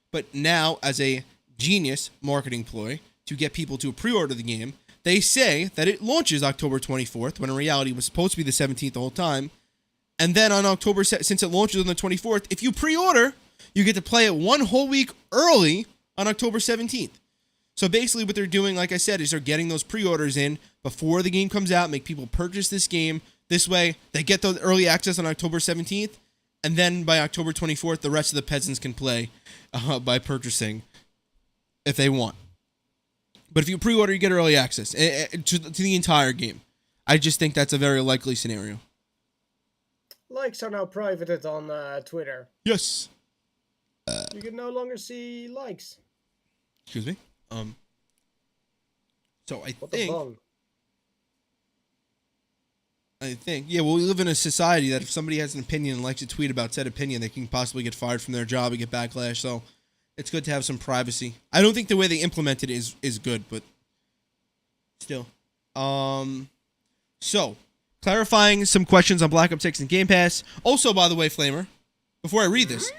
but now as a genius marketing ploy to get people to pre-order the game, they say that it launches October 24th, when in reality it was supposed to be the 17th the whole time. And then on October, since it launches on the 24th, if you pre-order, you get to play it 1 whole week early on October 17th. So basically what they're doing, like I said, is they're getting those pre-orders in before the game comes out, make people purchase this game. This way, they get the early access on October 17th, and then by October 24th, the rest of the peasants can play by purchasing if they want. But if you pre-order, you get early access to the entire game. I just think that's a very likely scenario. Likes are now privated on Twitter. Yes. You can no longer see likes. Excuse me. So What the bung? I think, yeah, well, we live in a society that if somebody has an opinion and likes to tweet about said opinion, they can possibly get fired from their job and get backlash. So it's good to have some privacy. I don't think the way they implement it is good, but still. So clarifying some questions on Black Ops 6 and Game Pass. Also, by the way, Flamer, before I read this,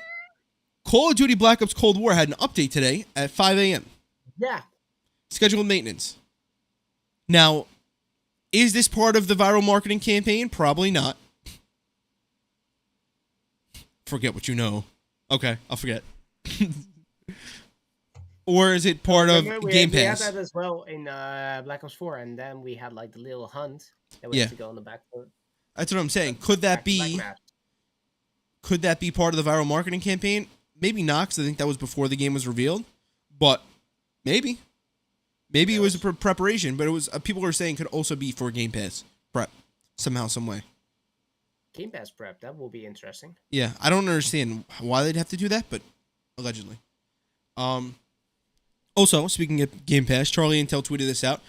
Call of Duty Black Ops Cold War had an update today at 5 a.m. Yeah. Scheduled maintenance. Now, is this part of the viral marketing campaign? Probably not. Forget what you know. Okay, I'll forget. Or is it part of Game Pass? We had that as well in Black Ops 4, and then we had like the little hunt that we had to go on the back foot. That's what I'm saying. Could that be part of the viral marketing campaign? Maybe not, because I think that was before the game was revealed. But maybe. Maybe it was a preparation, but it was people were saying could also be for Game Pass prep somehow, some way. Game Pass prep, that will be interesting. Yeah, I don't understand why they'd have to do that, but allegedly. Also, speaking of Game Pass, Charlie Intel tweeted this out.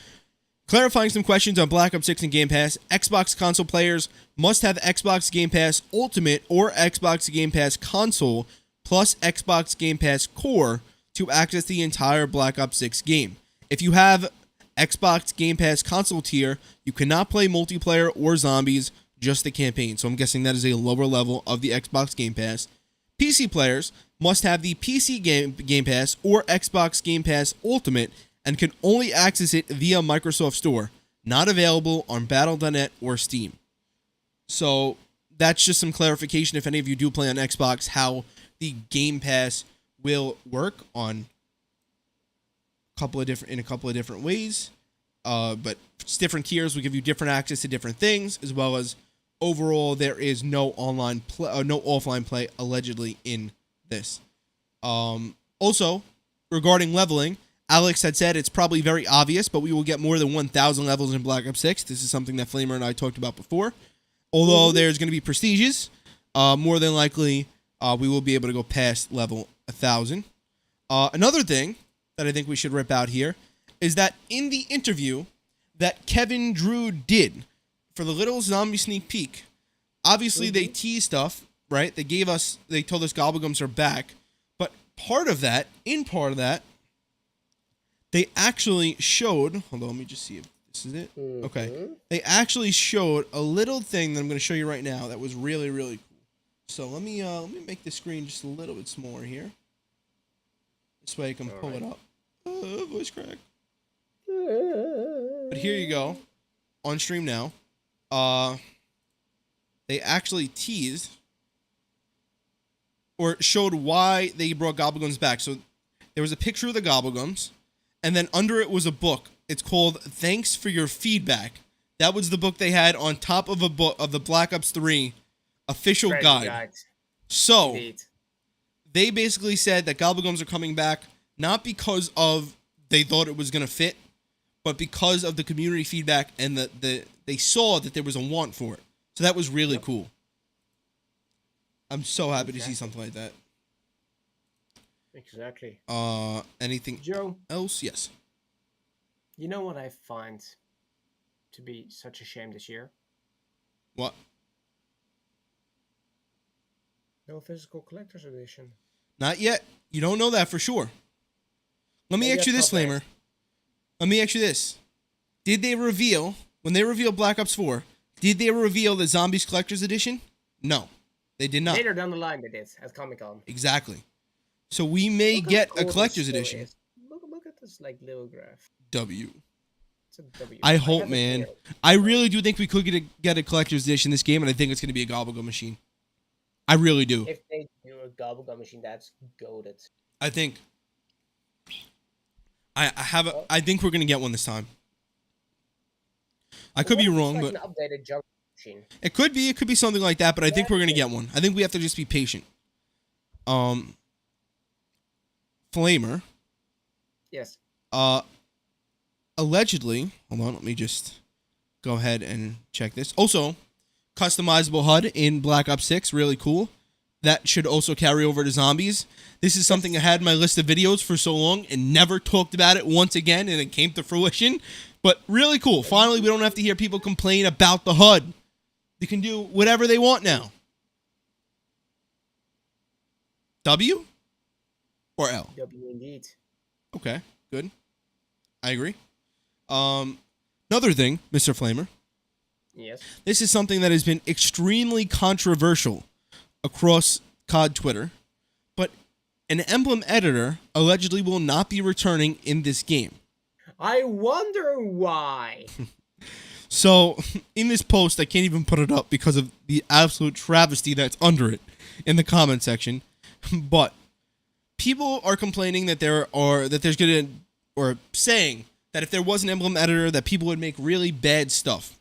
Clarifying some questions on Black Ops 6 and Game Pass. Xbox console players must have Xbox Game Pass Ultimate or Xbox Game Pass Console plus Xbox Game Pass Core to access the entire Black Ops 6 game. If you have Xbox Game Pass Console tier, you cannot play multiplayer or zombies, just the campaign. So I'm guessing that is a lower level of the Xbox Game Pass. PC players must have the PC Game Pass or Xbox Game Pass Ultimate and can only access it via Microsoft Store, not available on Battle.net or Steam. So that's just some clarification if any of you do play on Xbox, how the Game Pass will work on in a couple of different ways. But different tiers will give you different access to different things, as well as overall there is no online play, no offline play allegedly in this. Also, regarding leveling, Alex had said it's probably very obvious, but we will get more than 1,000 levels in Black Ops 6. This is something that Flamer and I talked about before. Although there's going to be prestiges, more than likely we will be able to go past level 1,000. Another thing that I think we should rip out here is that in the interview that Kevin Drew did for the little zombie sneak peek, obviously they teased stuff, right? They told us Gobblegums are back, but part of that, they actually showed, hold on, let me just see if this is it. Okay. They actually showed a little thing that I'm going to show you right now that was really, really cool. So let me make the screen just a little bit smaller here. This way I can pull it up. Voice crack. But here you go. On stream now. They actually teased or showed why they brought Gobblegums back. So there was a picture of the Gobblegums, and then under it was a book. It's called Thanks for Your Feedback. That was the book they had on top of a book of the Black Ops 3 official guide. So they basically said that Gobblegums are coming back not because of they thought it was going to fit, but because of the community feedback and they saw that there was a want for it. So that was really cool. I'm so happy to see something like that. Exactly. Anything Joe else? Yes. You know what I find to be such a shame this year? What? No physical collector's edition. Not yet. You don't know that for sure. Let me ask you this, Flamer. Let me ask you this. Did they reveal, when they revealed Black Ops 4, did they reveal the Zombies Collector's Edition? No. They did not. Later down the line they did, at Comic-Con. Exactly. So we may get a collector's edition. Look at this little graph. W. It's a W. I hope, man. I really do think we could get a collector's edition in this game, and I think it's going to be a Gobblegum machine. I really do. If they do a Gobblegum machine, that's goated. I think. I think we're going to get one this time. I could be wrong, but an updated junk machine. It could be something like that, but I think we're going to get one. I think we have to just be patient. Flamer. Yes. Allegedly, hold on, let me just go ahead and check this. Also, customizable HUD in Black Ops 6, really cool. That should also carry over to zombies. This is something I had in my list of videos for so long and never talked about it once again, and it came to fruition. But really cool. Finally, we don't have to hear people complain about the HUD. They can do whatever they want now. W? Or L? W indeed. Okay, good. I agree. Another thing, Mr. Flamer. Yes. This is something that has been extremely controversial across COD Twitter, but an emblem editor allegedly will not be returning in this game. I wonder why. So, in this post, I can't even put it up because of the absolute travesty that's under it in the comment section. But people are complaining that or saying that if there was an emblem editor, that people would make really bad stuff.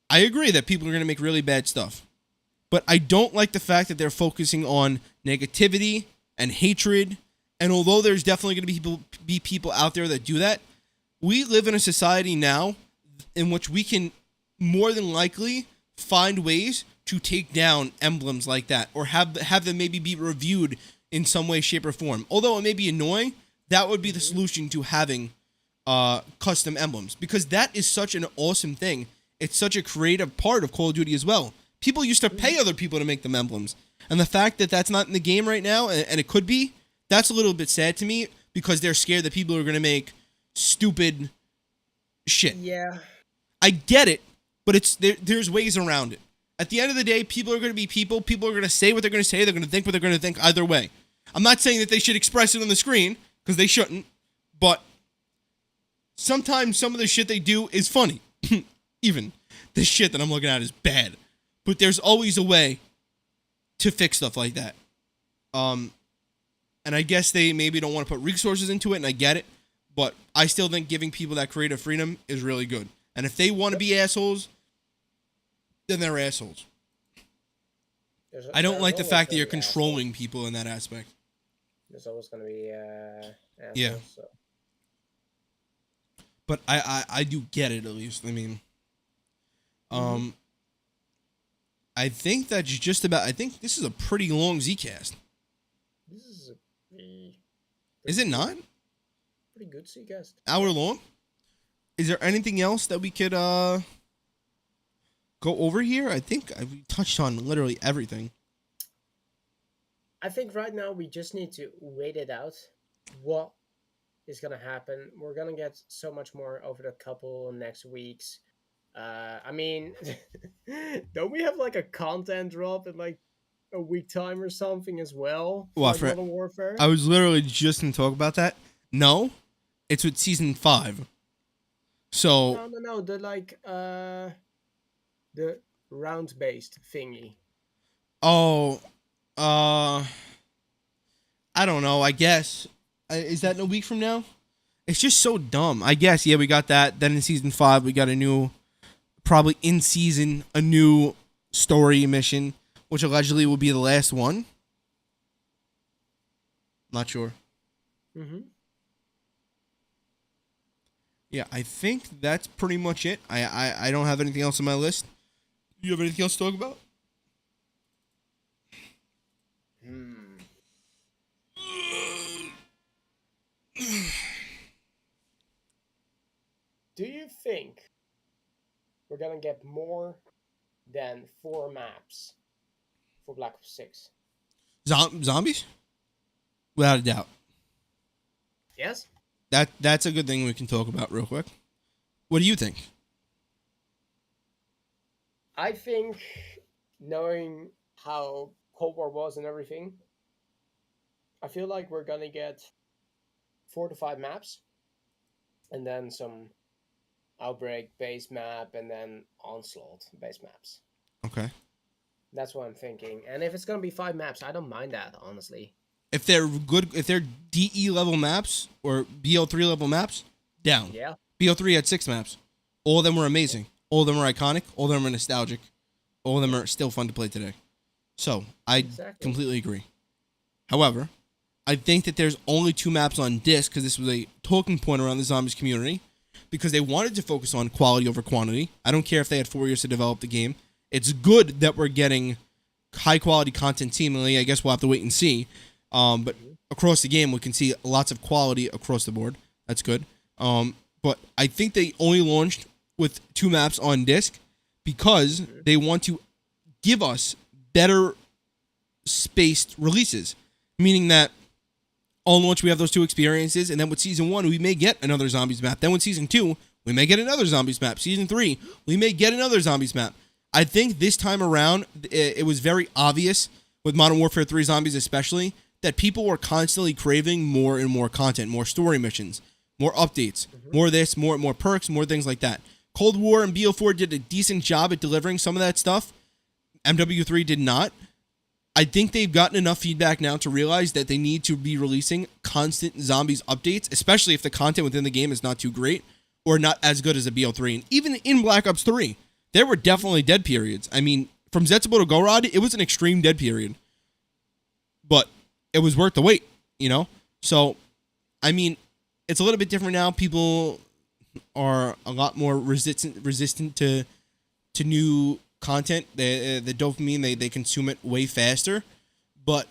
I agree that people are going to make really bad stuff. But I don't like the fact that they're focusing on negativity and hatred. And although there's definitely going to be people out there that do that, we live in a society now in which we can more than likely find ways to take down emblems like that, or have them maybe be reviewed in some way, shape, or form. Although it may be annoying, that would be the solution to having custom emblems, because that is such an awesome thing. It's such a creative part of Call of Duty as well. People used to pay other people to make them emblems. And the fact that that's not in the game right now, and it could be, that's a little bit sad to me, because they're scared that people are going to make stupid shit. Yeah. I get it, but there's ways around it. At the end of the day, people are going to be people. People are going to say what they're going to say. They're going to think what they're going to think either way. I'm not saying that they should express it on the screen, because they shouldn't, but sometimes some of the shit they do is funny. Even the shit that I'm looking at is bad. But there's always a way to fix stuff like that. And I guess they maybe don't want to put resources into it, and I get it. But I still think giving people that creative freedom is really good. And if they want to be assholes, then they're assholes. I don't like the fact that you're controlling people in that aspect. There's always going to be assholes. Yeah. So. But I do get it, at least. I mean, I think that's just about. I think this is a pretty long Zcast. This is a Is it not? Pretty good Zcast. Hour long? Is there anything else that we could go over here? I think we touched on literally everything. I think right now we just need to wait it out. What is going to happen? We're going to get so much more over the couple next weeks. I mean, don't we have like a content drop in like a week time or something as well? Well, for Modern Warfare? I was literally just going to talk about that. No, it's with season 5. So no, the round based thingy. Oh, I don't know. I guess is that in a week from now? It's just so dumb. I guess we got that. Then in season 5, we got a new, probably in season, a new story mission, which allegedly will be the last one. Not sure. Mm-hmm. Yeah, I think that's pretty much it. I don't have anything else on my list. Do you have anything else to talk about? Do you think we're gonna get more than 4 maps for Black Ops 6? Zombies? Without a doubt. Yes? That's a good thing we can talk about real quick. What do you think? I think, knowing how Cold War was and everything, I feel like we're gonna get 4 to 5 maps, and then some Outbreak base map, and then Onslaught base maps. Okay. That's what I'm thinking. And if it's gonna be 5 maps, I don't mind that, honestly. If they're good, if they're DE level maps or BO3 level maps, down. Yeah. BO3 had 6 maps. All of them were amazing. All of them are iconic. All of them are nostalgic. All of them are still fun to play today. So, I completely agree. However, I think that there's only 2 maps on disc because this was a talking point around the Zombies community because they wanted to focus on quality over quantity. I don't care if they had 4 years to develop the game. It's good that we're getting high quality content seemingly. I guess we'll have to wait and see. But across the game, we can see lots of quality across the board. That's good. But I think they only launched with 2 maps on disc because they want to give us better spaced releases. Meaning that on launch, we have those 2 experiences, and then with Season 1, we may get another Zombies map. Then with Season 2, we may get another Zombies map. Season 3, we may get another Zombies map. I think this time around, it was very obvious, with Modern Warfare 3 Zombies especially, that people were constantly craving more and more content, more story missions, more updates, more this, more perks, more things like that. Cold War and BO4 did a decent job at delivering some of that stuff. MW3 did not. I think they've gotten enough feedback now to realize that they need to be releasing constant Zombies updates, especially if the content within the game is not too great or not as good as a BO3. And even in Black Ops 3, there were definitely dead periods. I mean, from Zetsubo to Gorod, it was an extreme dead period. But it was worth the wait, you know? So, I mean, it's a little bit different now. People are a lot more resistant to new content. The dopamine, they consume it way faster. But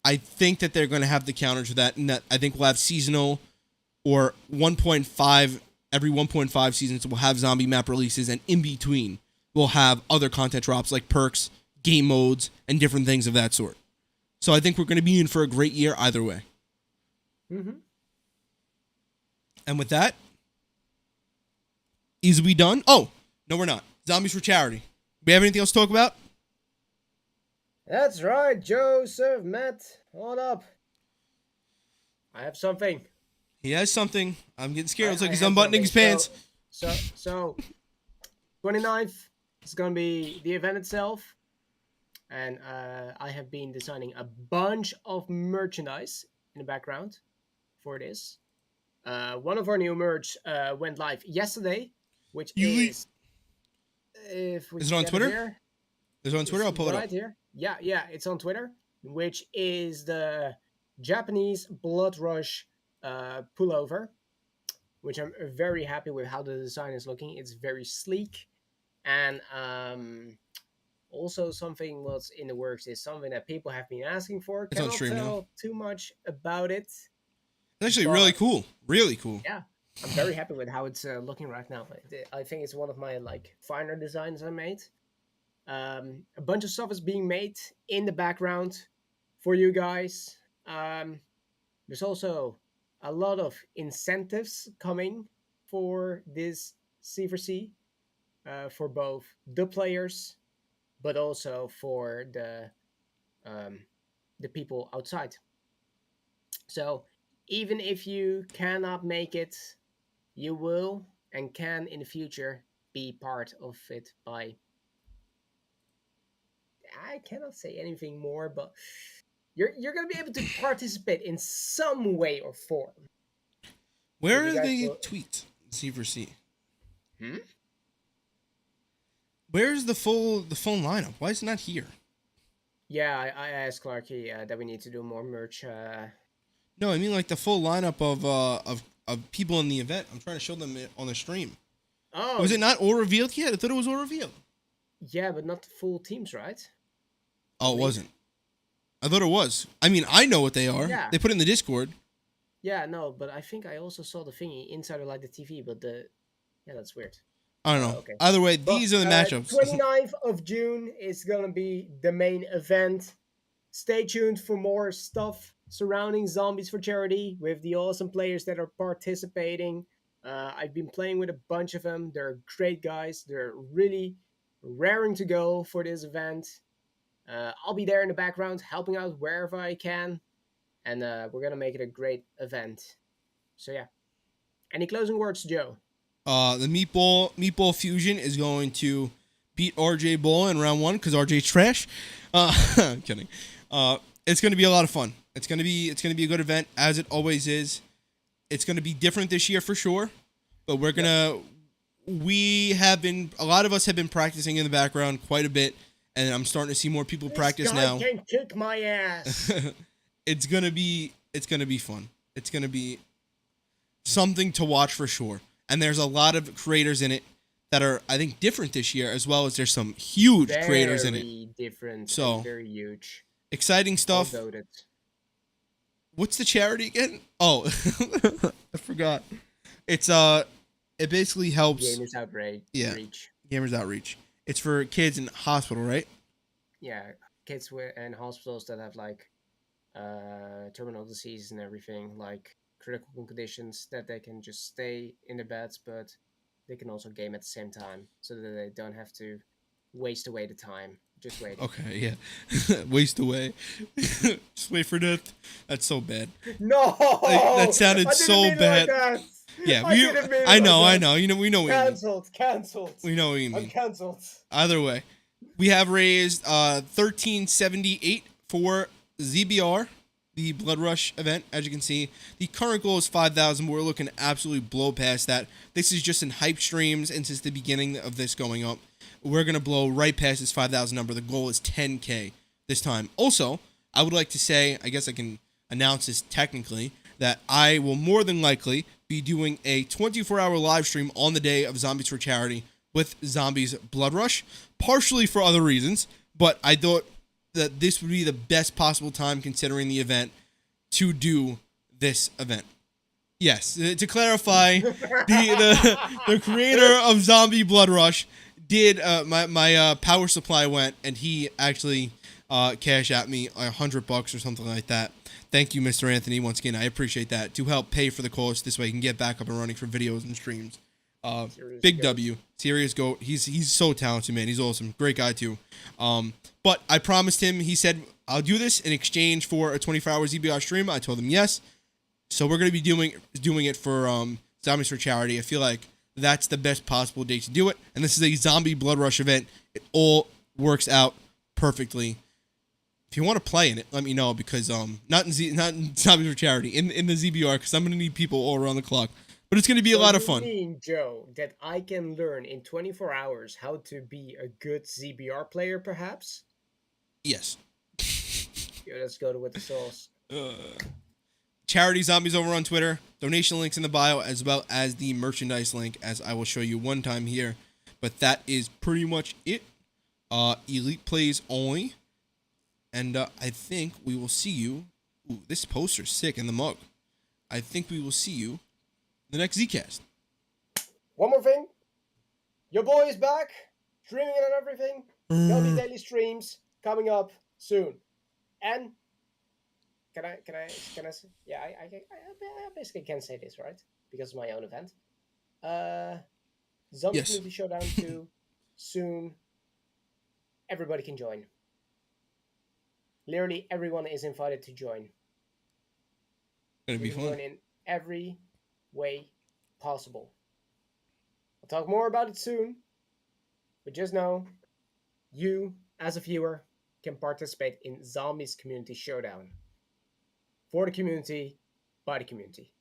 I think that they're going to have the counter to that, and that I think we'll have seasonal or 1.5, every 1.5 seasons we'll have zombie map releases, and in between we'll have other content drops like perks, game modes, and different things of that sort. So I think we're going to be in for a great year either way. Mm-hmm. And with that, is we done? Oh, no, we're not. Zombies for charity. We have anything else to talk about? That's right, Joseph, Matt, hold up. I have something. He has something. I'm getting scared. It's like he's unbuttoning his pants. So 29th is going to be the event itself. And I have been designing a bunch of merchandise in the background for this. One of our new merch went live yesterday, which You is if we Is it on get Twitter? here, Is it on Twitter? I'll pull it up. right here. Yeah, it's on Twitter, which is the Japanese Blood Rush pullover, which I'm very happy with how the design is looking. It's very sleek, and also something what's in the works is something that people have been asking for. It's on Cannot stream now. tell too much about it. It's actually really But- cool. Really cool. Yeah, I'm very happy with how it's looking right now. I think it's one of my like finer designs I made. A bunch of stuff is being made in the background for you guys. There's also a lot of incentives coming for this C4C for both the players, but also for the people outside. So even if you cannot make it, you will and can in the future be part of it by. I cannot say anything more, but you're gonna be able to participate in some way or form. Where You are guys the will- tweets? C4C. Hmm? Where's the full lineup? Why is it not here? Yeah, I asked Clarky that we need to do more merch. No, I mean like the full lineup of people in the event. I'm trying to show them it on the stream. Oh, Was it not all revealed yet? I thought it was all revealed. yeah, but not the full teams, right? Oh, it wasn't. I thought it was. I mean, I know what they are. Yeah. They put it in the Discord. Yeah, no, but I think I also saw the thingy inside of like the TV, but that's weird. I don't know. Okay. Either way, But, these are the matchups. 29th of June is gonna be the main event. Stay tuned for more stuff surrounding Zombies for Charity with the awesome players that are participating. I've been playing with a bunch of them. They're great guys. They're really raring to go for this event. I'll be there in the background helping out wherever I can. And we're going to make it a great event. So yeah. Any closing words, Joe? The meatball fusion is going to beat RJ Bull in round 1 because RJ's trash. I'm kidding. It's going to be a lot of fun. It's going to be a good event as it always is. It's going to be different this year for sure. But a lot of us have been practicing in the background quite a bit, and I'm starting to see more people practice now. This guy can kick my ass. It's gonna be fun. It's gonna be something to watch for sure. And there's a lot of creators in it that are, I think, different this year, as well as there's some huge creators in it. Very different. So, very huge. Exciting stuff. Outvoted. What's the charity again? Oh, I forgot. It's it basically helps Gamers Outreach. Yeah. Gamers Outreach. It's for kids in hospital, right? Yeah, kids in hospitals that have like terminal disease and everything, like critical conditions, that they can just stay in their beds, but they can also game at the same time, so that they don't have to waste away the time. Just wait. Okay, yeah. Waste away. Just wait for death. That's so bad. No, That sounded I didn't so mean it bad. Like that. Yeah, I didn't mean it I know, like I that. know. You know, we know what you mean. Cancelled. We know what you I'm mean. cancelled. Either way, we have raised $13.78 for ZBR, the Blood Rush event. As you can see, the current goal is 5,000. We're looking to absolutely blow past that. This is just in hype streams, and since the beginning of this going up, we're gonna blow right past this 5,000 number. The goal is 10K this time. Also, I would like to say, I guess I can announce this technically, that I will more than likely be doing a 24-hour live stream on the day of Zombies for Charity with Zombies Blood Rush, partially for other reasons, but I thought that this would be the best possible time considering the event to do this event. Yes, to clarify, the creator of Zombie Blood Rush did my power supply went, and he actually cashed out me $100 or something like that. Thank you, Mr. Anthony. Once again, I appreciate that to help pay for the cost. This way, I can get back up and running for videos and streams. Big W, serious goat. He's so talented, man. He's awesome, great guy too. But I promised him. He said I'll do this in exchange for a 24-hour ZBR stream. I told him yes. So we're gonna be doing it for Zombies for Charity. I feel like that's the best possible day to do it. And this is a Zombie Blood Rush event. It all works out perfectly. If you want to play in it, let me know because not in Zombies for Charity in the ZBR because I'm gonna need people all around the clock. But it's gonna be a lot of fun. You mean, Joe, that I can learn in 24 hours how to be a good ZBR player, perhaps? Yes. Yeah, let's go with the sauce. Charity Zombies over on Twitter. Donation links in the bio as well as the merchandise link, as I will show you one time here. But that is pretty much it. Elite plays only. And I think we will see you. Ooh, this poster's sick in the mug. I think we will see you in the next Zcast. One more thing. Your boy is back. Streaming and everything. There'll be daily streams coming up soon. And can I say, yeah, I basically can say this, right? Because of my own event. Zombie Yes. Community Showdown 2 soon. Everybody can join. Literally everyone is invited to join. Gonna be You can fun. join in every way possible. I'll talk more about it soon. But just know, you, as a viewer, can participate in Zombies Community Showdown. For the community, by the community.